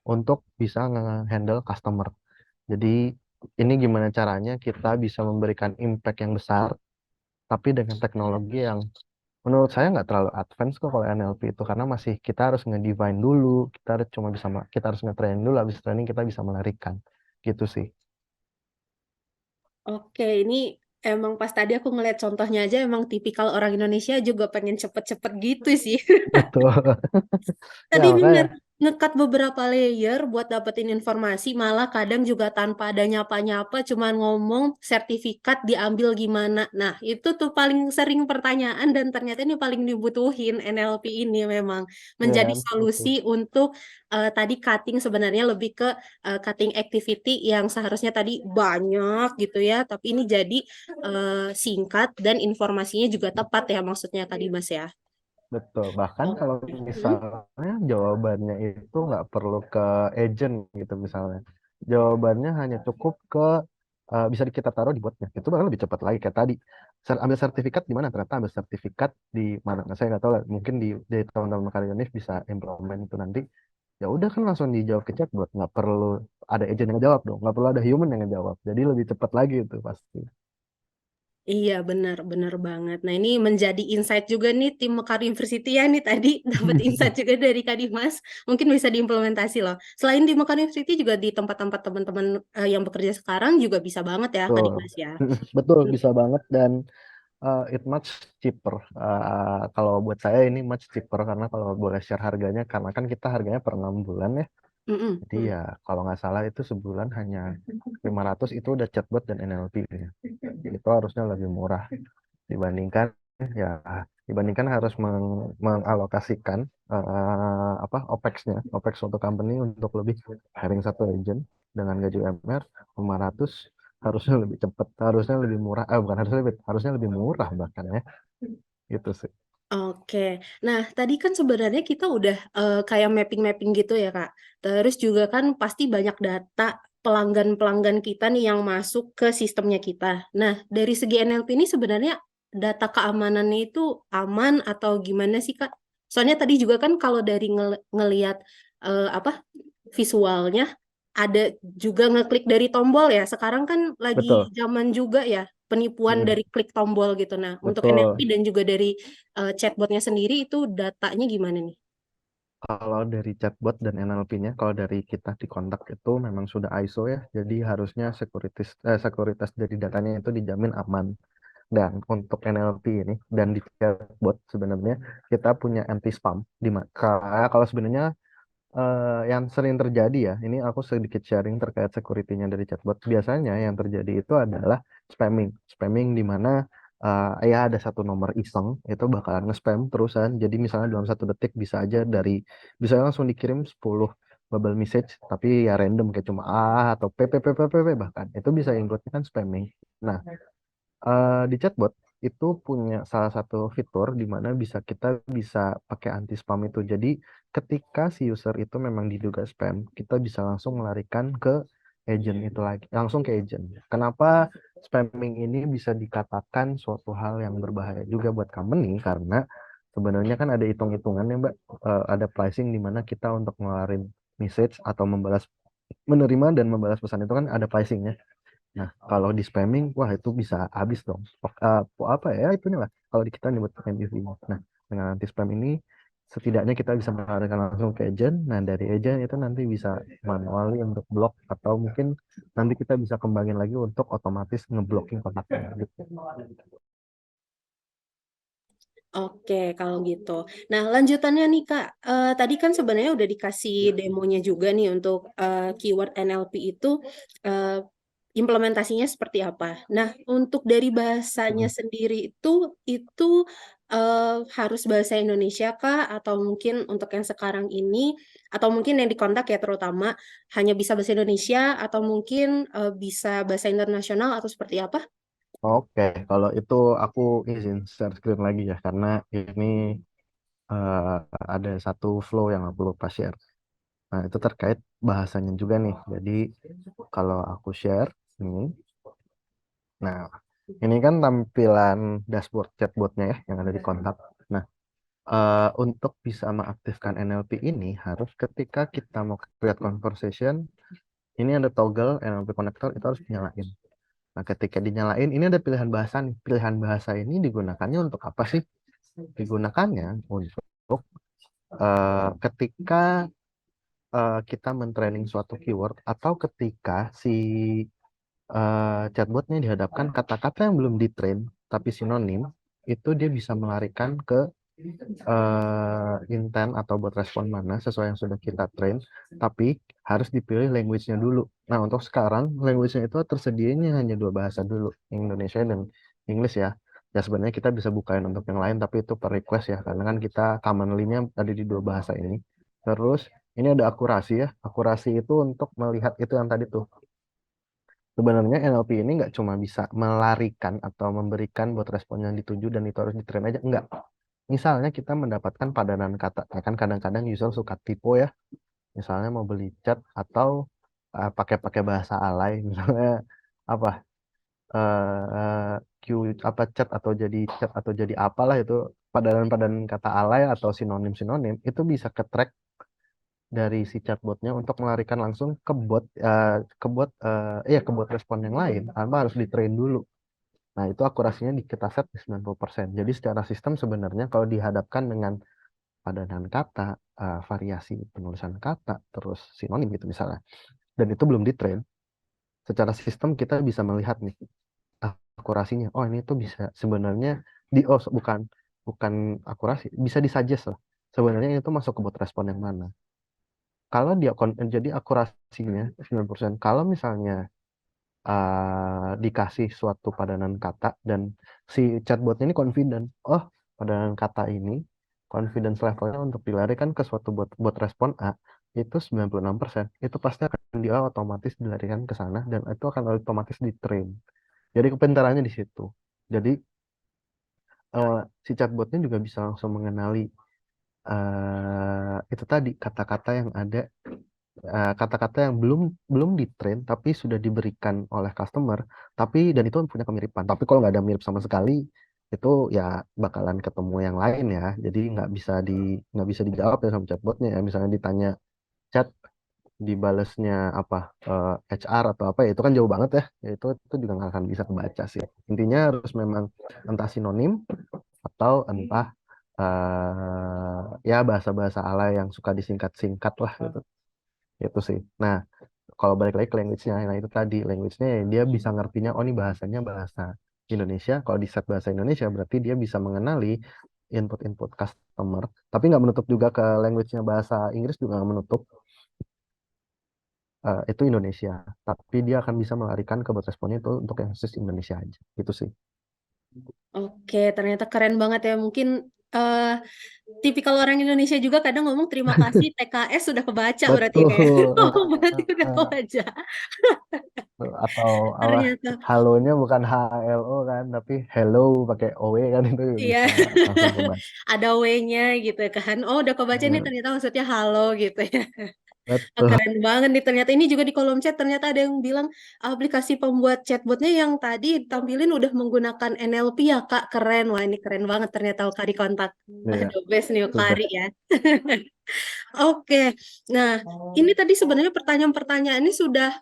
untuk bisa nge-handle customer. Jadi ini gimana caranya kita bisa memberikan impact yang besar tapi dengan teknologi yang menurut saya nggak terlalu advance kok kalau NLP itu karena masih kita harus nge-define dulu, kita harus cuma bisa kita harus nge-train dulu, habis training kita bisa melarikan gitu sih. Oke, ini emang pas tadi aku ngeliat contohnya aja emang tipikal orang Indonesia juga pengen cepet-cepet gitu sih. Betul. Tadi Ya bener, makanya ngekat beberapa layer buat dapetin informasi, malah kadang juga tanpa ada nyapa-nyapa, cuman ngomong sertifikat diambil gimana. Nah, itu tuh paling sering pertanyaan dan ternyata ini paling dibutuhin NLP ini memang ya menjadi kan solusi betul. untuk tadi cutting sebenarnya lebih ke cutting activity yang seharusnya tadi banyak gitu ya, tapi ini jadi singkat dan informasinya juga tepat ya maksudnya tadi Mas ya. Betul. Bahkan kalau Oke. Hmm? misalnya jawabannya itu nggak perlu ke agent gitu misalnya. Jawabannya hanya cukup ke bisa kita taruh di botnya. Itu bahkan lebih cepat lagi kayak tadi. Ambil sertifikat di mana? Ternyata ambil sertifikat di mana? Nah, saya nggak tahu lah. Mungkin di teman-teman karya Unif bisa implement itu nanti. Ya udah kan langsung dijawab ke chatbot. Nggak perlu ada agent yang ngejawab dong. Nggak perlu ada human yang ngejawab. Jadi lebih cepat lagi itu pasti. Iya, benar, benar banget. Nah, ini menjadi insight juga nih tim Mekar University ya nih tadi dapat insight juga dari Kak Dimas. Mungkin bisa diimplementasi loh. Selain di Mekar University juga di tempat-tempat teman-teman yang bekerja sekarang juga bisa banget ya Kak Betul. Dimas ya. Betul, bisa banget dan it much cheaper. Kalau buat saya ini much cheaper karena kalau boleh share harganya, karena kan kita harganya per 6 bulan ya. Mm-mm, Jadi mm. ya kalau nggak salah itu sebulan hanya 500 itu udah chatbot dan NLP ya. Itu harusnya lebih murah dibandingkan ya dibandingkan harus mengalokasikan apa OPEX untuk company untuk lebih hiring satu agent dengan gaji UMR 500 harusnya lebih cepat, harusnya lebih murah, bukan harusnya lebih murah bahkan ya, gitu sih. Oke, nah tadi kan sebenarnya kita udah kayak mapping-mapping gitu ya Kak. Terus juga kan pasti banyak data pelanggan-pelanggan kita nih yang masuk ke sistemnya kita. Nah, dari segi NLP ini sebenarnya data keamanannya itu aman atau gimana sih Kak? Soalnya tadi juga kan kalau dari ngelihat apa visualnya ada juga ngeklik dari tombol ya. Sekarang kan lagi Betul. zaman juga ya penipuan Mm, dari klik tombol gitu. Nah, untuk NLP betul. dan juga dari chatbotnya sendiri itu datanya gimana nih? Kalau dari chatbot dan NLP-nya, kalau dari kita di kontak itu memang sudah ISO ya, jadi harusnya sekuritas dari datanya itu dijamin aman. Dan untuk NLP ini dan di chatbot sebenarnya kita punya anti spam di mana kalau sebenarnya yang sering terjadi ya, ini aku sedikit sharing terkait security-nya dari chatbot. Biasanya yang terjadi itu adalah spamming, spamming di mana ya ada satu nomor iseng itu bakalan nge-spam terusan. Jadi misalnya dalam 1 detik bisa langsung dikirim 10 bubble message, tapi ya random kayak cuma A atau P P P P P P bahkan itu bisa include kan spamming. Nah, di chatbot itu punya salah satu fitur di mana kita bisa pakai anti spam itu. Jadi ketika si user itu memang diduga spam, kita bisa langsung melarikan ke agent itu lagi, langsung ke agent. Kenapa spamming ini bisa dikatakan suatu hal yang berbahaya juga buat company? Karena sebenarnya kan ada hitung-hitungannya, Mbak. Ada pricing di mana kita untuk ngeluarin message atau menerima dan membalas pesan itu kan ada pricingnya. Nah, kalau di spamming, wah itu bisa habis dong. Apa ya itunya lah. Kalau di kita nyebut MUV. Nah, dengan anti spam ini setidaknya kita bisa mengarahkan langsung ke agent. Nah, dari agent itu nanti bisa manually untuk blok atau mungkin nanti kita bisa kembangin lagi untuk otomatis ngeblocking kontaknya gitu. Oke, kalau gitu. Nah, lanjutannya nih Kak, tadi kan sebenarnya udah dikasih demonya juga nih untuk keyword NLP itu eh, implementasinya seperti apa. Nah, untuk dari bahasanya Hmm. sendiri itu harus bahasa Indonesia kah? Atau mungkin untuk yang sekarang ini, atau mungkin yang dikontak ya terutama hanya bisa bahasa Indonesia, atau mungkin bisa bahasa internasional atau seperti apa? Oke, kalau itu aku izin share screen lagi ya, karena ini eh, ada satu flow yang aku lupa share. Nah, itu terkait bahasanya juga nih. Jadi, kalau aku share ini, nah, ini kan tampilan dashboard chatbotnya ya, yang ada di kontak. Nah, untuk bisa mengaktifkan NLP ini, harus ketika kita mau create conversation, ini ada toggle NLP connector, itu harus dinyalain. Nah, ketika dinyalain, ini ada pilihan bahasa nih. Pilihan bahasa ini digunakannya untuk apa sih? Digunakannya untuk ketika kita mentraining suatu keyword atau ketika si chatbotnya dihadapkan kata-kata yang belum ditrain tapi sinonim, itu dia bisa melarikan ke intent atau buat respon mana sesuai yang sudah kita train, tapi harus dipilih language-nya dulu. Nah, untuk sekarang language-nya itu tersedianya hanya dua bahasa dulu, Indonesia dan English ya. Ya sebenarnya kita bisa bukain untuk yang lain, tapi itu per request ya, karena kan kita commonly-nya ada di dua bahasa ini. Terus ini ada akurasi ya. Akurasi itu untuk melihat itu yang tadi tuh. Sebenarnya NLP ini nggak cuma bisa melarikan atau memberikan buat respon yang dituju dan itu harus di-train aja. Enggak. Misalnya kita mendapatkan padanan kata, ya kan kadang-kadang user suka typo ya. Misalnya mau beli cat atau pakai-pakai bahasa alay, misalnya apa Q apa chat atau jadi apalah itu padanan-padanan kata alay atau sinonim-sinonim itu bisa ke-track dari si chatbotnya untuk melarikan langsung ke bot respon yang lain tanpa harus di-train dulu. Nah, itu akurasinya kita set di 90%. Jadi secara sistem sebenarnya kalau dihadapkan dengan padanan kata, variasi penulisan kata, terus sinonim gitu misalnya, dan itu belum di-train, secara sistem kita bisa melihat nih akurasinya. Oh, ini tuh bisa sebenarnya bukan bukan akurasi, bisa disuggest lah. Sebenarnya ini tuh masuk ke bot respon yang mana. Kalau dia jadi akurasinya 90%. Kalau misalnya dikasih suatu padanan kata dan si chatbot ini confident, oh padanan kata ini confidence levelnya untuk dilarikan ke suatu bot respon A itu 96%, itu pasti akan dia otomatis dilarikan ke sana dan itu akan otomatis di train. Jadi kepintarannya di situ. Jadi eh, si chatbotnya juga bisa langsung mengenali itu tadi kata-kata yang ada, kata-kata yang belum belum ditrain tapi sudah diberikan oleh customer, tapi dan itu punya kemiripan, tapi kalau nggak ada mirip sama sekali itu ya bakalan ketemu yang lain ya, jadi nggak bisa dijawab ya sama chatbotnya ya. Misalnya ditanya chat, dibalesnya apa HR atau apa ya, itu kan jauh banget ya. Ya itu juga nggak akan bisa kebaca sih. Intinya harus memang entah sinonim atau entah ya bahasa-bahasa alay yang suka disingkat-singkat lah gitu. Itu sih. Nah, kalau balik lagi ke language-nya, nah itu tadi language-nya ya, dia bisa ngertinya, oh ini bahasanya bahasa Indonesia. Kalau di set bahasa Indonesia, berarti dia bisa mengenali input-input customer. Tapi nggak menutup juga ke language-nya bahasa Inggris juga nggak menutup. Itu Indonesia. Tapi dia akan bisa melarikan ke bot responnya itu untuk yang khusus Indonesia aja. Itu sih. Oke, ternyata keren banget ya. Mungkin eh, tipikal orang Indonesia juga kadang ngomong terima kasih TKS sudah kebaca berarti kayak. Betul. Oh, berarti udah kebaca. Atau apa, Ternyata. halonya bukan HLO kan, tapi hello pakai OW kan, itu Iya, bisa langsung kebaca. ada W-nya gitu kan. Oh, udah kebaca nih Ya, ternyata maksudnya halo gitu ya. Oh, betul. keren banget nih ternyata ini juga di kolom chat ternyata ada yang bilang aplikasi pembuat chatbotnya yang tadi tampilin udah menggunakan NLP ya Kak. Keren. Wah, ini keren banget ternyata Kak di kontak. Iya, The best nih sudah. Kari ya. Oke, nah ini tadi sebenarnya pertanyaan-pertanyaan ini sudah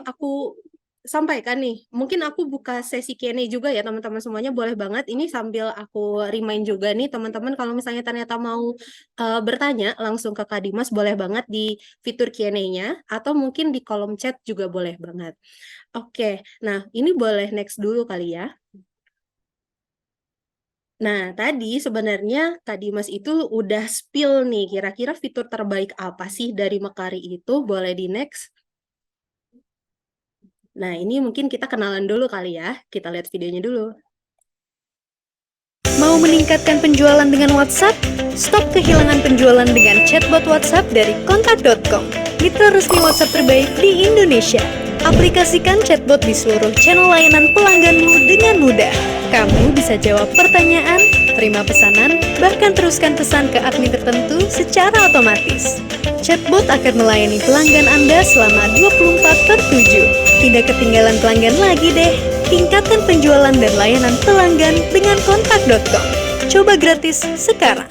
aku sampaikan nih. Mungkin aku buka sesi Q&A juga ya teman-teman semuanya boleh banget. Ini sambil aku remind juga nih teman-teman kalau misalnya ternyata mau bertanya langsung ke Kak Dimas boleh banget di fitur Q&A-nya atau mungkin di kolom chat juga boleh banget. Oke, nah ini boleh next dulu kali ya. Nah, tadi sebenarnya tadi Mas itu udah spill nih, kira-kira fitur terbaik apa sih dari Mekari itu? Boleh di next. Nah, ini mungkin kita kenalan dulu kali ya. Kita lihat videonya dulu. Mau meningkatkan penjualan dengan WhatsApp? Stop kehilangan penjualan dengan chatbot WhatsApp dari kontak.com. Mitra resmi WhatsApp terbaik di Indonesia. Aplikasikan chatbot di seluruh channel layanan pelangganmu dengan mudah. Kamu bisa jawab pertanyaan, terima pesanan, bahkan teruskan pesan ke admin tertentu secara otomatis. Chatbot akan melayani pelanggan Anda selama 24/7. Tidak ketinggalan pelanggan lagi deh. Tingkatkan penjualan dan layanan pelanggan dengan kontak.com. Coba gratis sekarang.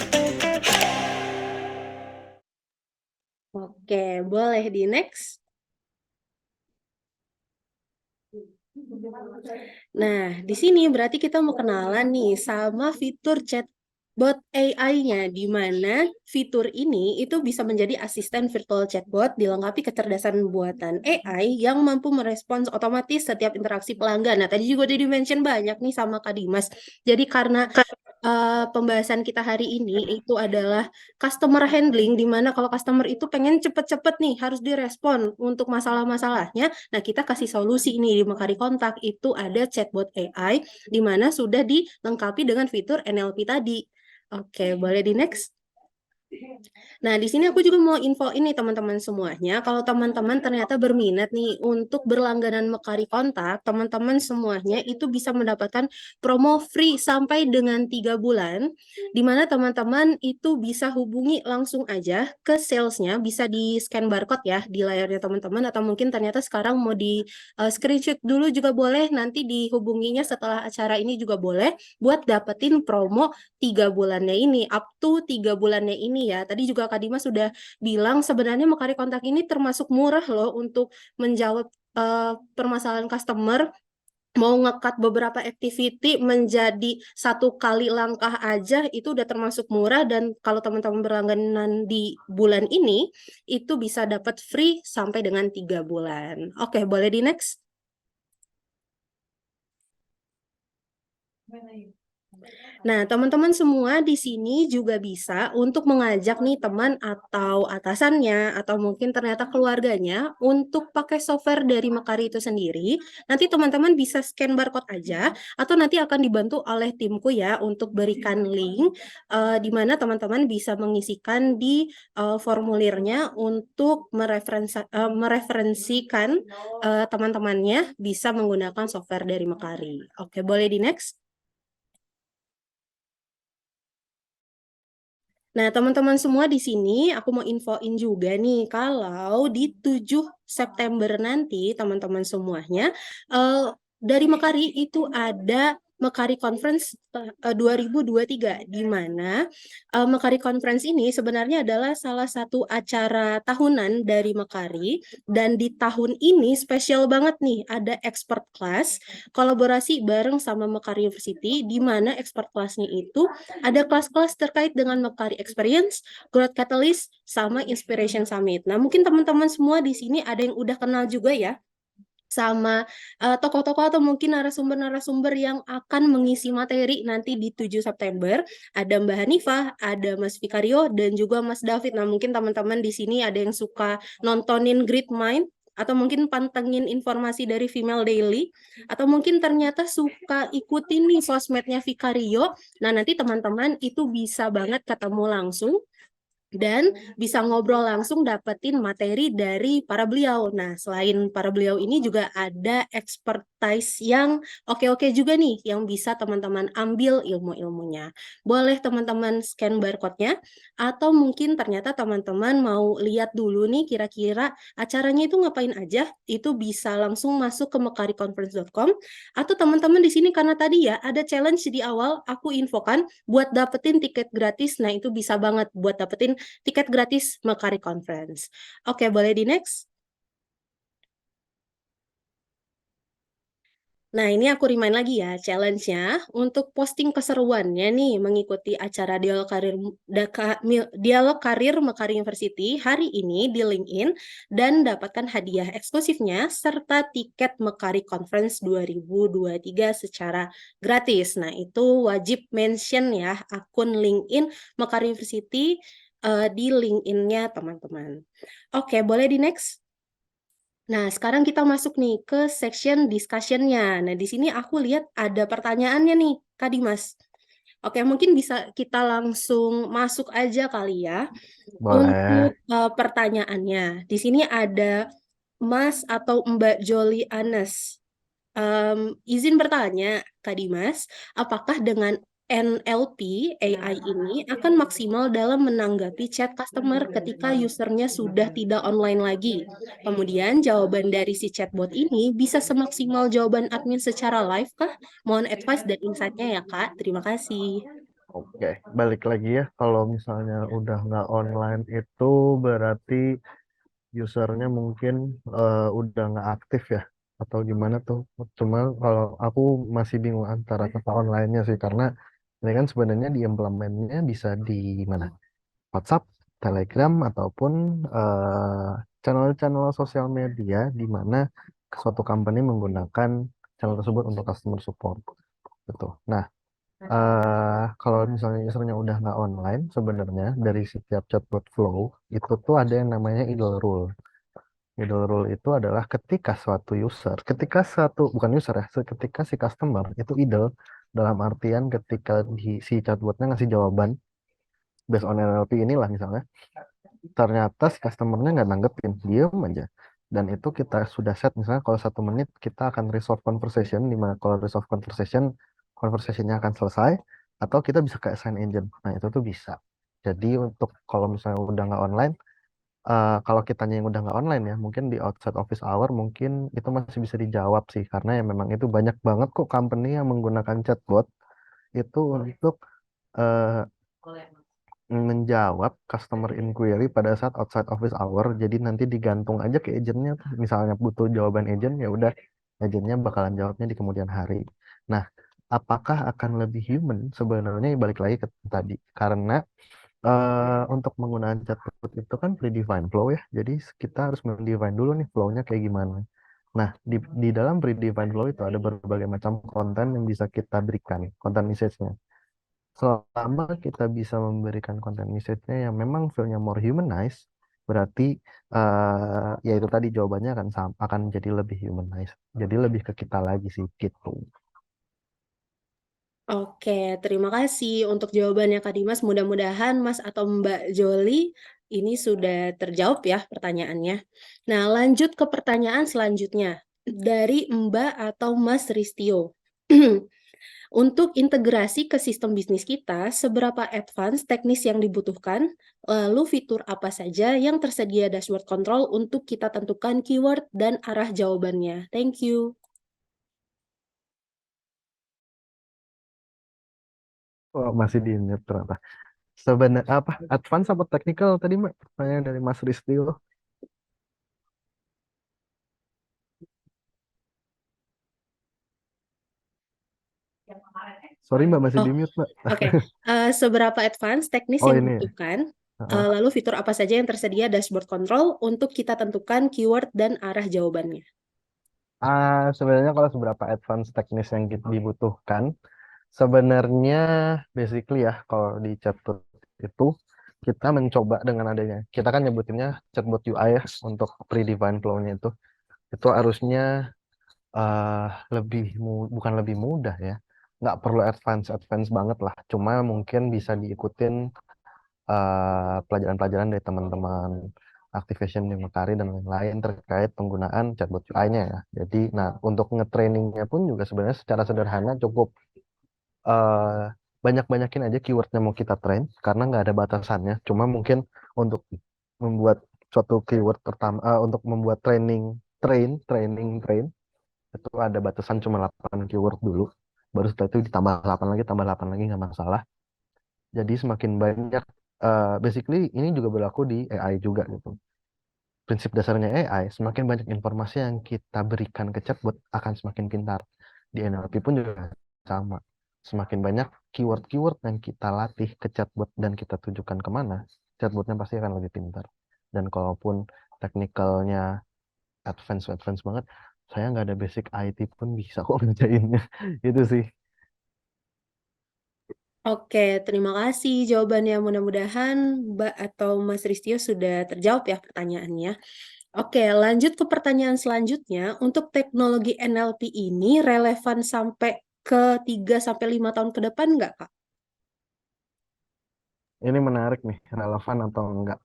Oke, boleh di next. Nah, di sini berarti kita mau kenalan nih sama fitur chatbot AI-nya, di mana fitur ini itu bisa menjadi asisten virtual chatbot dilengkapi kecerdasan buatan AI yang mampu merespons otomatis setiap interaksi pelanggan. Nah, tadi juga udah di-mention banyak nih sama Kak Dimas. Jadi karena pembahasan kita hari ini itu adalah customer handling, di mana kalau customer itu pengen cepet-cepet nih harus direspon untuk masalah-masalahnya. Nah, kita kasih solusi ini di Mekari Kontak. Itu ada chatbot AI, di mana sudah dilengkapi dengan fitur NLP tadi. Oke, boleh di next? Nah, di sini aku juga mau info ini teman-teman semuanya. Kalau teman-teman ternyata berminat nih untuk berlangganan Mekari Kontak, teman-teman semuanya itu bisa mendapatkan promo free sampai dengan 3 bulan, di mana teman-teman itu bisa hubungi langsung aja ke salesnya, bisa di scan barcode ya di layarnya teman-teman, atau mungkin ternyata sekarang mau di screenshot dulu juga boleh, nanti dihubunginya setelah acara ini juga boleh, buat dapetin promo 3 bulannya ini, up to 3 bulannya ini ya. Tadi juga Kak Dimas sudah bilang sebenarnya Mekari Kontak ini termasuk murah loh untuk menjawab permasalahan customer. Mau ngekat beberapa activity menjadi 1 kali langkah aja itu udah termasuk murah, dan kalau teman-teman berlangganan di bulan ini itu bisa dapat free sampai dengan 3 bulan. Oke, boleh di next. Nah, teman-teman semua di sini juga bisa untuk mengajak nih teman atau atasannya atau mungkin ternyata keluarganya untuk pakai software dari Mekari itu sendiri. Nanti teman-teman bisa scan barcode aja atau nanti akan dibantu oleh timku ya untuk berikan link di mana teman-teman bisa mengisikan di formulirnya untuk mereferensikan teman-temannya bisa menggunakan software dari Mekari. Oke, boleh di next? Nah, teman-teman semua di sini aku mau infoin juga nih kalau di 7 September nanti teman-teman semuanya dari Mekari itu ada Mekari Conference 2023, di mana Mekari Conference ini sebenarnya adalah salah satu acara tahunan dari Mekari, dan di tahun ini spesial banget nih ada expert class kolaborasi bareng sama Mekari University, di mana expert classnya itu ada kelas-kelas terkait dengan Mekari Experience, Growth Catalyst, sama Inspiration Summit. Nah, mungkin teman-teman semua di sini ada yang udah kenal juga ya sama tokoh-tokoh atau mungkin narasumber-narasumber yang akan mengisi materi nanti di 7 September. Ada Mbak Hanifah, ada Mas Vikario, dan juga Mas David. Nah, mungkin teman-teman di sini ada yang suka nontonin Great Mind, atau mungkin pantengin informasi dari Female Daily, atau mungkin ternyata suka ikutin nih sosmednya Vikario. Nah, nanti teman-teman itu bisa banget ketemu langsung dan bisa ngobrol langsung dapetin materi dari para beliau. Nah, selain para beliau ini juga ada expertise yang oke-oke juga nih yang bisa teman-teman ambil ilmu-ilmunya. Boleh teman-teman scan barcode-nya atau mungkin ternyata teman-teman mau lihat dulu nih kira-kira acaranya itu ngapain aja, itu bisa langsung masuk ke mekariconference.com, atau teman-teman di sini karena tadi ya ada challenge di awal aku infokan buat dapetin tiket gratis. Nah, itu bisa banget buat dapetin tiket gratis Mekari Conference. Oke, boleh di next? Nah, ini aku remind lagi ya, challenge-nya untuk posting keseruannya nih mengikuti acara Dialog Karir Mekari University hari ini di LinkedIn dan dapatkan hadiah eksklusifnya serta tiket Mekari Conference 2023 secara gratis. Nah, itu wajib mention ya akun LinkedIn Mekari University di LinkedIn-nya teman-teman. Oke, boleh di next? Nah, sekarang kita masuk nih ke section discussion-nya. Nah, di sini aku lihat ada pertanyaannya nih, Kak Dimas. Oke, mungkin bisa kita langsung masuk aja kali ya untuk Boleh. pertanyaannya. Di sini ada Mas atau Mbak Joli Anes. Izin bertanya, Kak Dimas, apakah dengan NLP AI ini akan maksimal dalam menanggapi chat customer ketika usernya sudah tidak online lagi? Kemudian jawaban dari si chatbot ini bisa semaksimal jawaban admin secara live kah? Mohon advice dan insight-nya ya, Kak. Terima kasih. Oke, balik lagi ya. Kalau misalnya udah nggak online itu berarti usernya mungkin udah nggak aktif ya, atau gimana tuh? Cuma kalau aku masih bingung antara kata online-nya sih, karena ini kan sebenarnya diimplementnya bisa di mana? WhatsApp, Telegram, ataupun channel-channel sosial media di mana suatu company menggunakan channel tersebut untuk customer support. Gitu. Nah, kalau misalnya usernya udah nggak online, sebenarnya dari setiap chatbot flow itu tuh ada yang namanya idle rule. Idle rule itu adalah ketika suatu user, ketika satu bukan user ya, ketika si customer itu idle, dalam artian ketika si chatbotnya ngasih jawaban based on NLP inilah misalnya, ternyata si customernya nggak nanggepin, diem aja. Dan itu kita sudah set misalnya kalau 1 menit kita akan resolve conversation, di mana kalau resolve conversation, conversationnya akan selesai, atau kita bisa ke assign agent. Nah itu tuh bisa. Jadi untuk kalau misalnya udah nggak online, kalau kitanya yang udah nggak online ya, mungkin di outside office hour mungkin itu masih bisa dijawab sih, karena ya memang itu banyak banget kok company yang menggunakan chatbot itu untuk eh, menjawab customer inquiry pada saat outside office hour. Jadi nanti digantung aja ke agentnya tuh. Misalnya butuh jawaban agent, ya udah agentnya bakalan jawabnya di kemudian hari. Nah, apakah akan lebih human? Sebenarnya balik lagi ke tadi, karena untuk menggunakan chatbot itu kan predefined flow ya. Jadi kita harus mendefine dulu nih flow-nya kayak gimana. Nah, di dalam predefined flow itu ada berbagai macam konten yang bisa kita berikan, konten message-nya. Selama kita bisa memberikan konten message-nya yang memang feel-nya more humanized, berarti ya itu tadi jawabannya akan jadi lebih humanized. Jadi lebih ke kita lagi sih gitu. Oke, terima kasih untuk jawabannya Kak Dimas. Mudah-mudahan Mas atau Mbak Joli ini sudah terjawab ya pertanyaannya. Nah, lanjut ke pertanyaan selanjutnya dari Mbak atau Mas Ristio. Untuk integrasi ke sistem bisnis kita, seberapa advance teknis yang dibutuhkan, lalu fitur apa saja yang tersedia dashboard control untuk kita tentukan keyword dan arah jawabannya. Thank you. Oh, masih di mute ternyata. Sebenarnya apa? Advance apa technical tadi Mbak? Pertanyaan dari Mas Ristio. Sorry Mbak, masih Oh, di mute Mbak. oke. Seberapa advance teknis Oh yang ini. dibutuhkan, Heeh. lalu fitur apa saja yang tersedia dashboard control untuk kita tentukan keyword dan arah jawabannya. Sebenarnya kalau seberapa advance teknis yang dibutuhkan, sebenarnya basically ya kalau di chatbot itu kita mencoba dengan adanya, kita kan nyebutinnya chatbot UI ya untuk predefined flow-nya itu harusnya eh, bukan lebih mudah ya, nggak perlu advance banget lah, cuma mungkin bisa diikutin pelajaran-pelajaran dari teman-teman Activation di Mekari dan lain-lain terkait penggunaan chatbot UI-nya ya. Jadi, nah untuk nge-trainingnya pun juga sebenarnya secara sederhana cukup eh, banyak-banyakin aja keywordnya mau kita train karena nggak ada batasannya. Cuma mungkin untuk membuat suatu keyword pertama, untuk membuat train itu ada batasan cuma 8 keyword dulu. Baru setelah itu ditambah 8 lagi, tambah 8 lagi nggak masalah. Jadi semakin banyak, basically ini juga berlaku di AI juga gitu. Prinsip dasarnya AI, semakin banyak informasi yang kita berikan ke chatbot akan semakin pintar. Di NLP pun juga sama. Semakin banyak keyword-keyword yang kita latih ke chatbot dan kita tujukan kemana, chatbotnya pasti akan lebih pintar. Dan kalaupun teknikalnya advance banget, saya nggak ada basic IT pun bisa kok ngerjainnya. Itu sih. Oke, terima kasih jawabannya. Mudah-mudahan Mbak atau Mas Ristio sudah terjawab ya pertanyaannya. Oke, lanjut ke pertanyaan selanjutnya. Untuk teknologi NLP ini relevan sampai ke 3 sampai 5 tahun ke depan nggak, Kak? Ini menarik nih, relevan atau enggak.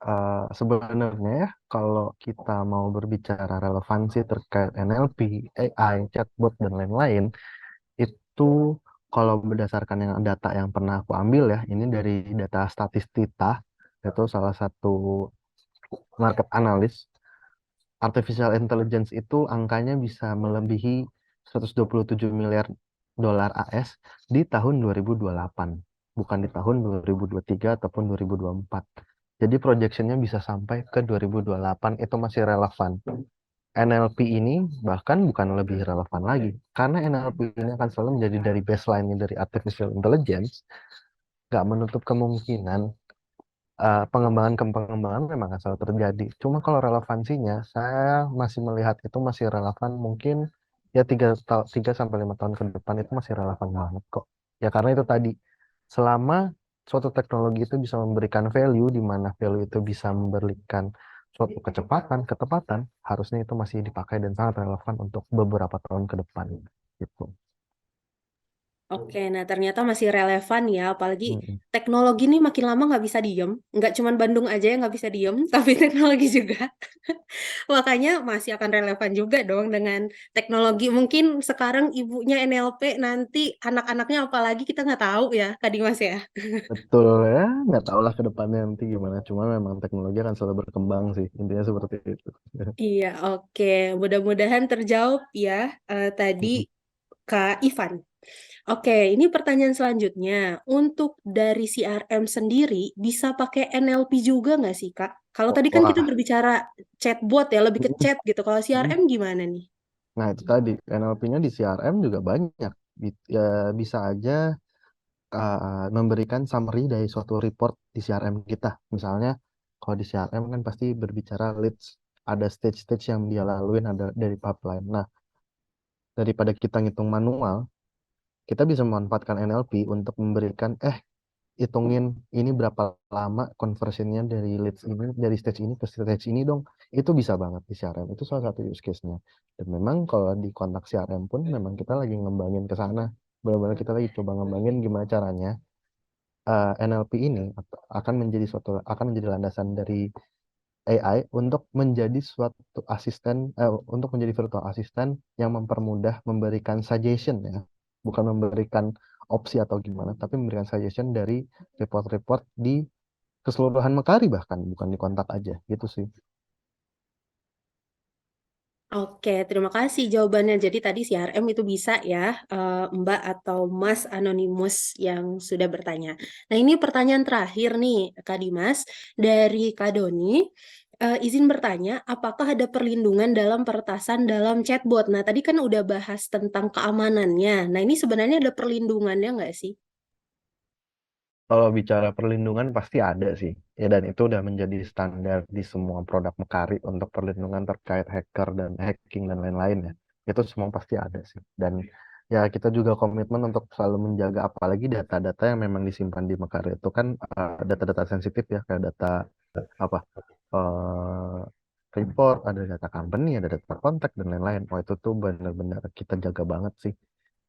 Sebenarnya ya, kalau kita mau berbicara relevansi terkait NLP, AI, chatbot, dan lain-lain, itu kalau berdasarkan yang data yang pernah aku ambil ya, ini dari data Statistita, itu salah satu market analyst, artificial intelligence itu angkanya bisa melebihi 127 miliar dolar AS di tahun 2028, bukan di tahun 2023 ataupun 2024. Jadi projectionnya bisa sampai ke 2028 itu masih relevan. NLP ini bahkan bukan lebih relevan lagi, karena NLP ini akan selalu menjadi dari baseline dari artificial intelligence, nggak menutup kemungkinan pengembangan memang akan selalu terjadi. Cuma kalau relevansinya, saya masih melihat itu masih relevan mungkin ya 3 sampai 5 tahun ke depan itu masih relevan banget kok. Ya karena itu tadi, selama suatu teknologi itu bisa memberikan value, di mana value itu bisa memberikan suatu kecepatan, ketepatan, harusnya itu masih dipakai dan sangat relevan untuk beberapa tahun ke depan. Gitu. Oke, nah ternyata masih relevan ya, apalagi Mm-mm. teknologi ini makin lama nggak bisa diem. Nggak cuma Bandung aja yang nggak bisa diem, tapi teknologi juga. Makanya masih akan relevan juga dong dengan teknologi. Mungkin sekarang ibunya NLP, nanti anak-anaknya apalagi kita nggak tahu ya, Kak Dimas ya. Betul ya, nggak tahu lah ke depannya nanti gimana. Cuma memang teknologi akan selalu berkembang sih, intinya seperti itu. Iya, oke. Mudah-mudahan terjawab ya tadi Mm-mm. Kak Ivan. Oke, ini pertanyaan selanjutnya. Untuk dari CRM sendiri, bisa pakai NLP juga nggak sih, Kak? Kalau tadi kan kita Wah, berbicara chatbot ya, lebih ke mm-mm, chat gitu. Kalau mm-mm. CRM gimana nih? Nah itu tadi NLP-nya di CRM juga banyak. Ya, bisa aja memberikan summary dari suatu report di CRM kita. Misalnya kalau di CRM kan pasti berbicara leads, ada stage-stage yang dia laluin, ada dari pipeline. Nah, daripada kita ngitung manual, kita bisa memanfaatkan NLP untuk memberikan hitungin ini berapa lama conversionnya dari leads ini, dari stage ini ke stage ini dong. Itu bisa banget di CRM. Itu salah satu use case-nya. Dan memang kalau di kontak CRM pun memang kita lagi ngembangin ke sana. Benar-benar kita lagi coba ngembangin gimana caranya NLP ini akan menjadi landasan dari AI untuk menjadi suatu asisten, untuk menjadi virtual assistant yang mempermudah memberikan suggestion ya, bukan memberikan opsi atau gimana, tapi memberikan suggestion dari report-report di keseluruhan Mekari, bahkan bukan di kontak aja gitu sih. Oke, terima kasih jawabannya. Jadi tadi CRM itu bisa ya, Mbak atau Mas Anonimus yang sudah bertanya. Nah, ini pertanyaan terakhir nih, Kak Dimas, dari Kak Doni. Izin bertanya, apakah ada perlindungan dalam peretasan dalam chatbot? Nah, tadi kan udah bahas tentang keamanannya. Nah, ini sebenarnya ada perlindungannya nggak sih? Kalau bicara perlindungan pasti ada sih, ya, dan itu udah menjadi standar di semua produk Mekari untuk perlindungan terkait hacker dan hacking dan lain-lain ya. Itu semua pasti ada sih. Dan ya kita juga komitmen untuk selalu menjaga, apalagi data-data yang memang disimpan di Mekari itu kan data-data sensitif ya, kayak data apa eh report, ada data company, ada data kontak dan lain-lain. Oh itu tuh benar-benar kita jaga banget sih.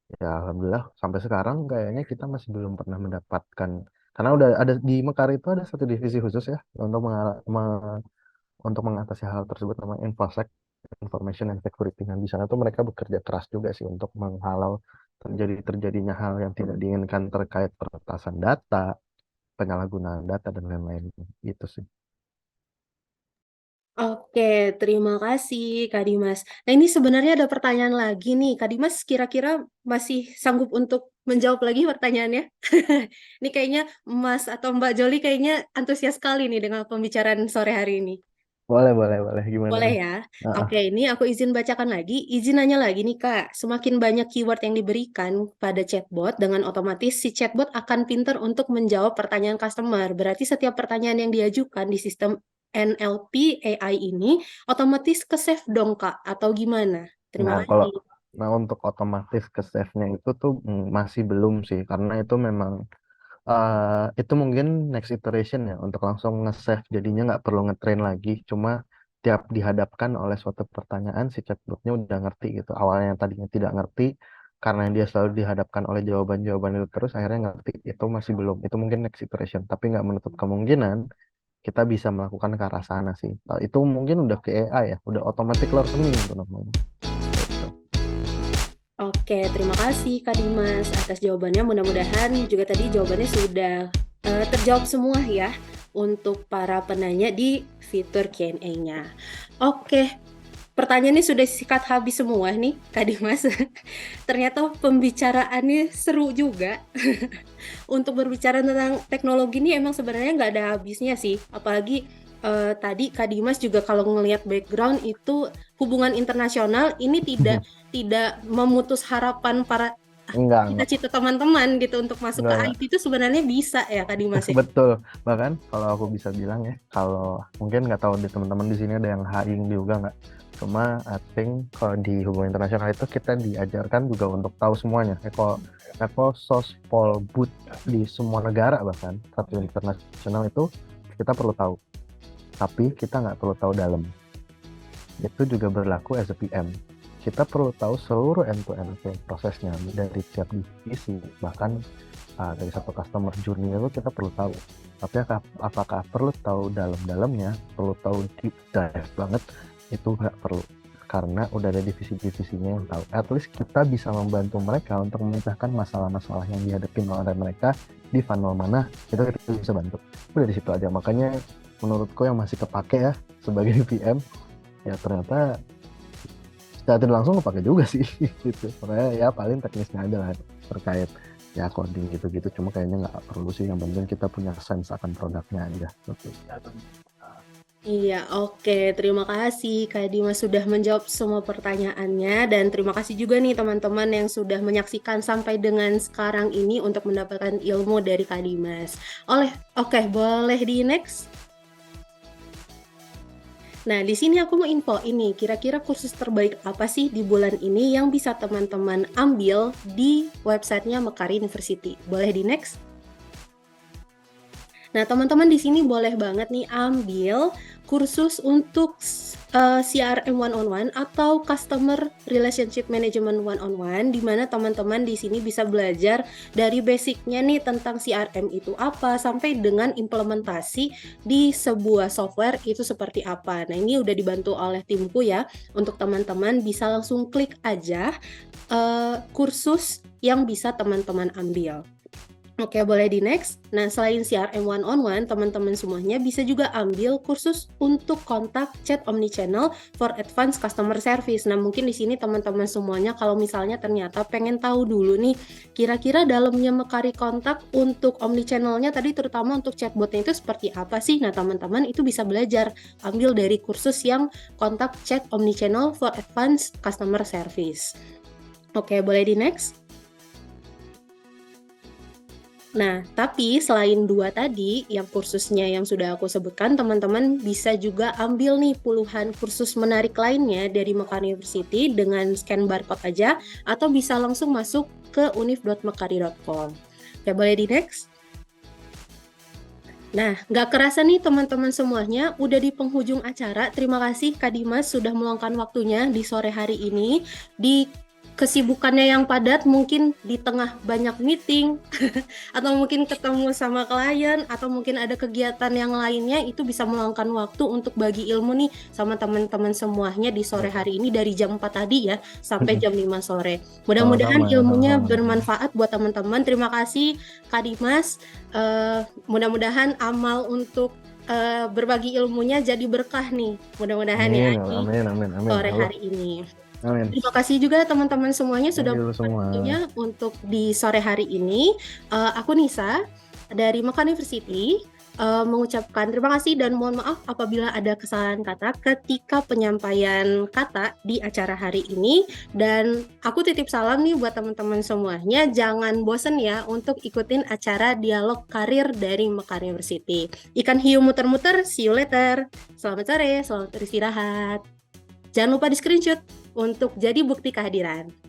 Ya, alhamdulillah sampai sekarang kayaknya kita masih belum pernah mendapatkan, karena udah ada di Mekar itu ada satu divisi khusus ya untuk untuk mengatasi hal tersebut, namanya InfoSec, Information and Security. Nah, di sana tuh mereka bekerja keras juga sih untuk menghalau terjadinya hal yang tidak diinginkan terkait peretasan data, penyalahgunaan data dan lain-lain. Itu sih. Oke, terima kasih Kak Dimas. Nah, ini sebenarnya ada pertanyaan lagi nih. Kak Dimas kira-kira masih sanggup untuk menjawab lagi pertanyaannya? Ini kayaknya Mas atau Mbak Joli kayaknya antusias sekali nih dengan pembicaraan sore hari ini. Boleh, boleh, boleh. Gimana Boleh nih? ya? Ah, ah. Oke, ini aku izin bacakan lagi. Izin nanya lagi nih, Kak. Semakin banyak keyword yang diberikan pada chatbot, dengan otomatis si chatbot akan pinter untuk menjawab pertanyaan customer. Berarti setiap pertanyaan yang diajukan di sistem NLP AI ini otomatis ke-save dong, Kak. Atau gimana? Terima Nah, kalau kasih. untuk otomatis ke save-nya itu tuh masih belum sih, karena itu memang itu mungkin next iteration ya untuk langsung nge-save, jadinya nggak perlu nge-train lagi, cuma tiap dihadapkan oleh suatu pertanyaan si chatbotnya udah ngerti gitu. Awalnya yang tadinya tidak ngerti, karena dia selalu dihadapkan oleh jawaban-jawaban itu terus akhirnya ngerti. Itu masih belum, itu mungkin next iteration, tapi nggak menutup kemungkinan kita bisa melakukan ke arah sana sih. Itu mungkin udah ke AI ya, udah automatic learning itu namanya. Gitu. Oke, terima kasih Kak Dimas atas jawabannya. Mudah-mudahan juga tadi jawabannya sudah terjawab semua ya untuk para penanya di fitur Q&A-nya. Oke, pertanyaannya sudah sikat habis semua nih Kak Dimas. Ternyata pembicaraannya seru juga. Untuk berbicara tentang teknologi ini emang sebenarnya nggak ada habisnya sih. Apalagi tadi Kak Dimas juga kalau ngelihat background itu hubungan internasional ini tidak memutus harapan para Enggak, cita-cita teman-teman gitu untuk masuk ke enggak. IT itu sebenarnya bisa ya Kak Dimas ya. Betul. Bahkan kalau aku bisa bilang ya, kalau mungkin nggak tahu di teman-teman di sini ada yang HI juga nggak. Cuma I think kalau di hubungan internasional itu kita diajarkan juga untuk tahu semuanya. Kalau level sospol but di semua negara bahkan satu internasional itu kita perlu tahu. Tapi kita nggak perlu tahu dalam. Itu juga berlaku as a PM. Kita perlu tahu seluruh end-to-end prosesnya dari tiap divisi, bahkan dari satu customer journey itu kita perlu tahu. Tapi apakah perlu tahu dalam-dalamnya, perlu tahu deep dive banget, itu nggak perlu. Karena udah ada divisi-divisinya yang tahu. At least kita bisa membantu mereka untuk memecahkan masalah-masalah yang dihadapi oleh mereka di funnel mana, itu kita bisa bantu. Udah di situ aja. Makanya menurutku yang masih kepake ya sebagai PM, ya ternyata secara tidak langsung kepake juga sih gitu. Makanya ya paling teknisnya aja lah terkait ya coding gitu-gitu, cuma kayaknya nggak perlu sih, yang penting kita punya sense akan produknya aja gitu. Iya, oke. Terima kasih Kak Dimas sudah menjawab semua pertanyaannya dan terima kasih juga nih teman-teman yang sudah menyaksikan sampai dengan sekarang ini untuk mendapatkan ilmu dari Kak Dimas. Oke, boleh di next. Nah, di sini aku mau info ini, kira-kira kursus terbaik apa sih di bulan ini yang bisa teman-teman ambil di websitenya Mekari University. Boleh di next? Nah, teman-teman di sini boleh banget nih ambil kursus untuk CRM one-on-one atau Customer Relationship Management one-on-one, di mana teman-teman di sini bisa belajar dari basicnya nih tentang CRM itu apa, sampai dengan implementasi di sebuah software itu seperti apa. Nah, ini udah dibantu oleh timku ya, untuk teman-teman bisa langsung klik aja kursus yang bisa teman-teman ambil. Oke, boleh di next. Nah, selain CRM one-on-one, teman-teman semuanya bisa juga ambil kursus untuk kontak chat omnichannel for advanced customer service. Nah, mungkin di sini teman-teman semuanya kalau misalnya ternyata pengen tahu dulu nih, kira-kira dalamnya Mekari kontak untuk omnichannelnya tadi terutama untuk chatbotnya itu seperti apa sih? Nah, teman-teman itu bisa belajar ambil dari kursus yang kontak chat omnichannel for advanced customer service. Oke, boleh di next. Nah, tapi selain dua tadi, yang kursusnya yang sudah aku sebutkan, teman-teman bisa juga ambil nih puluhan kursus menarik lainnya dari Mekari University dengan scan barcode aja, atau bisa langsung masuk ke univ.mekari.com. Oke, boleh di next? Nah, nggak kerasa nih teman-teman semuanya, udah di penghujung acara. Terima kasih Kak Dimas sudah meluangkan waktunya di sore hari ini, di kesibukannya yang padat, mungkin di tengah banyak meeting, atau mungkin ketemu sama klien, atau mungkin ada kegiatan yang lainnya, itu bisa meluangkan waktu untuk bagi ilmu nih sama teman-teman semuanya di sore hari ini dari jam 4 tadi ya, sampai jam 5 sore. Mudah-mudahan Sama-sama, ilmunya sama-sama. bermanfaat buat teman-teman. Terima kasih Kak Dimas. Mudah-mudahan amal untuk berbagi ilmunya jadi berkah nih. Mudah-mudahan ya Amin, di amin, amin, amin. sore Halo, hari ini. amin. Terima kasih juga teman-teman semuanya Thank sudah you meluangkan semua. waktunya untuk di sore hari ini. Aku Nisa dari Mekari University. mengucapkan terima kasih dan mohon maaf apabila ada kesalahan kata ketika penyampaian kata di acara hari ini. Dan aku titip salam nih buat teman-teman semuanya, jangan bosen ya untuk ikutin acara dialog karir dari Mekar University. Ikan hiu muter-muter, see you later. Selamat sore, selamat beristirahat. Jangan lupa di screenshot untuk jadi bukti kehadiran.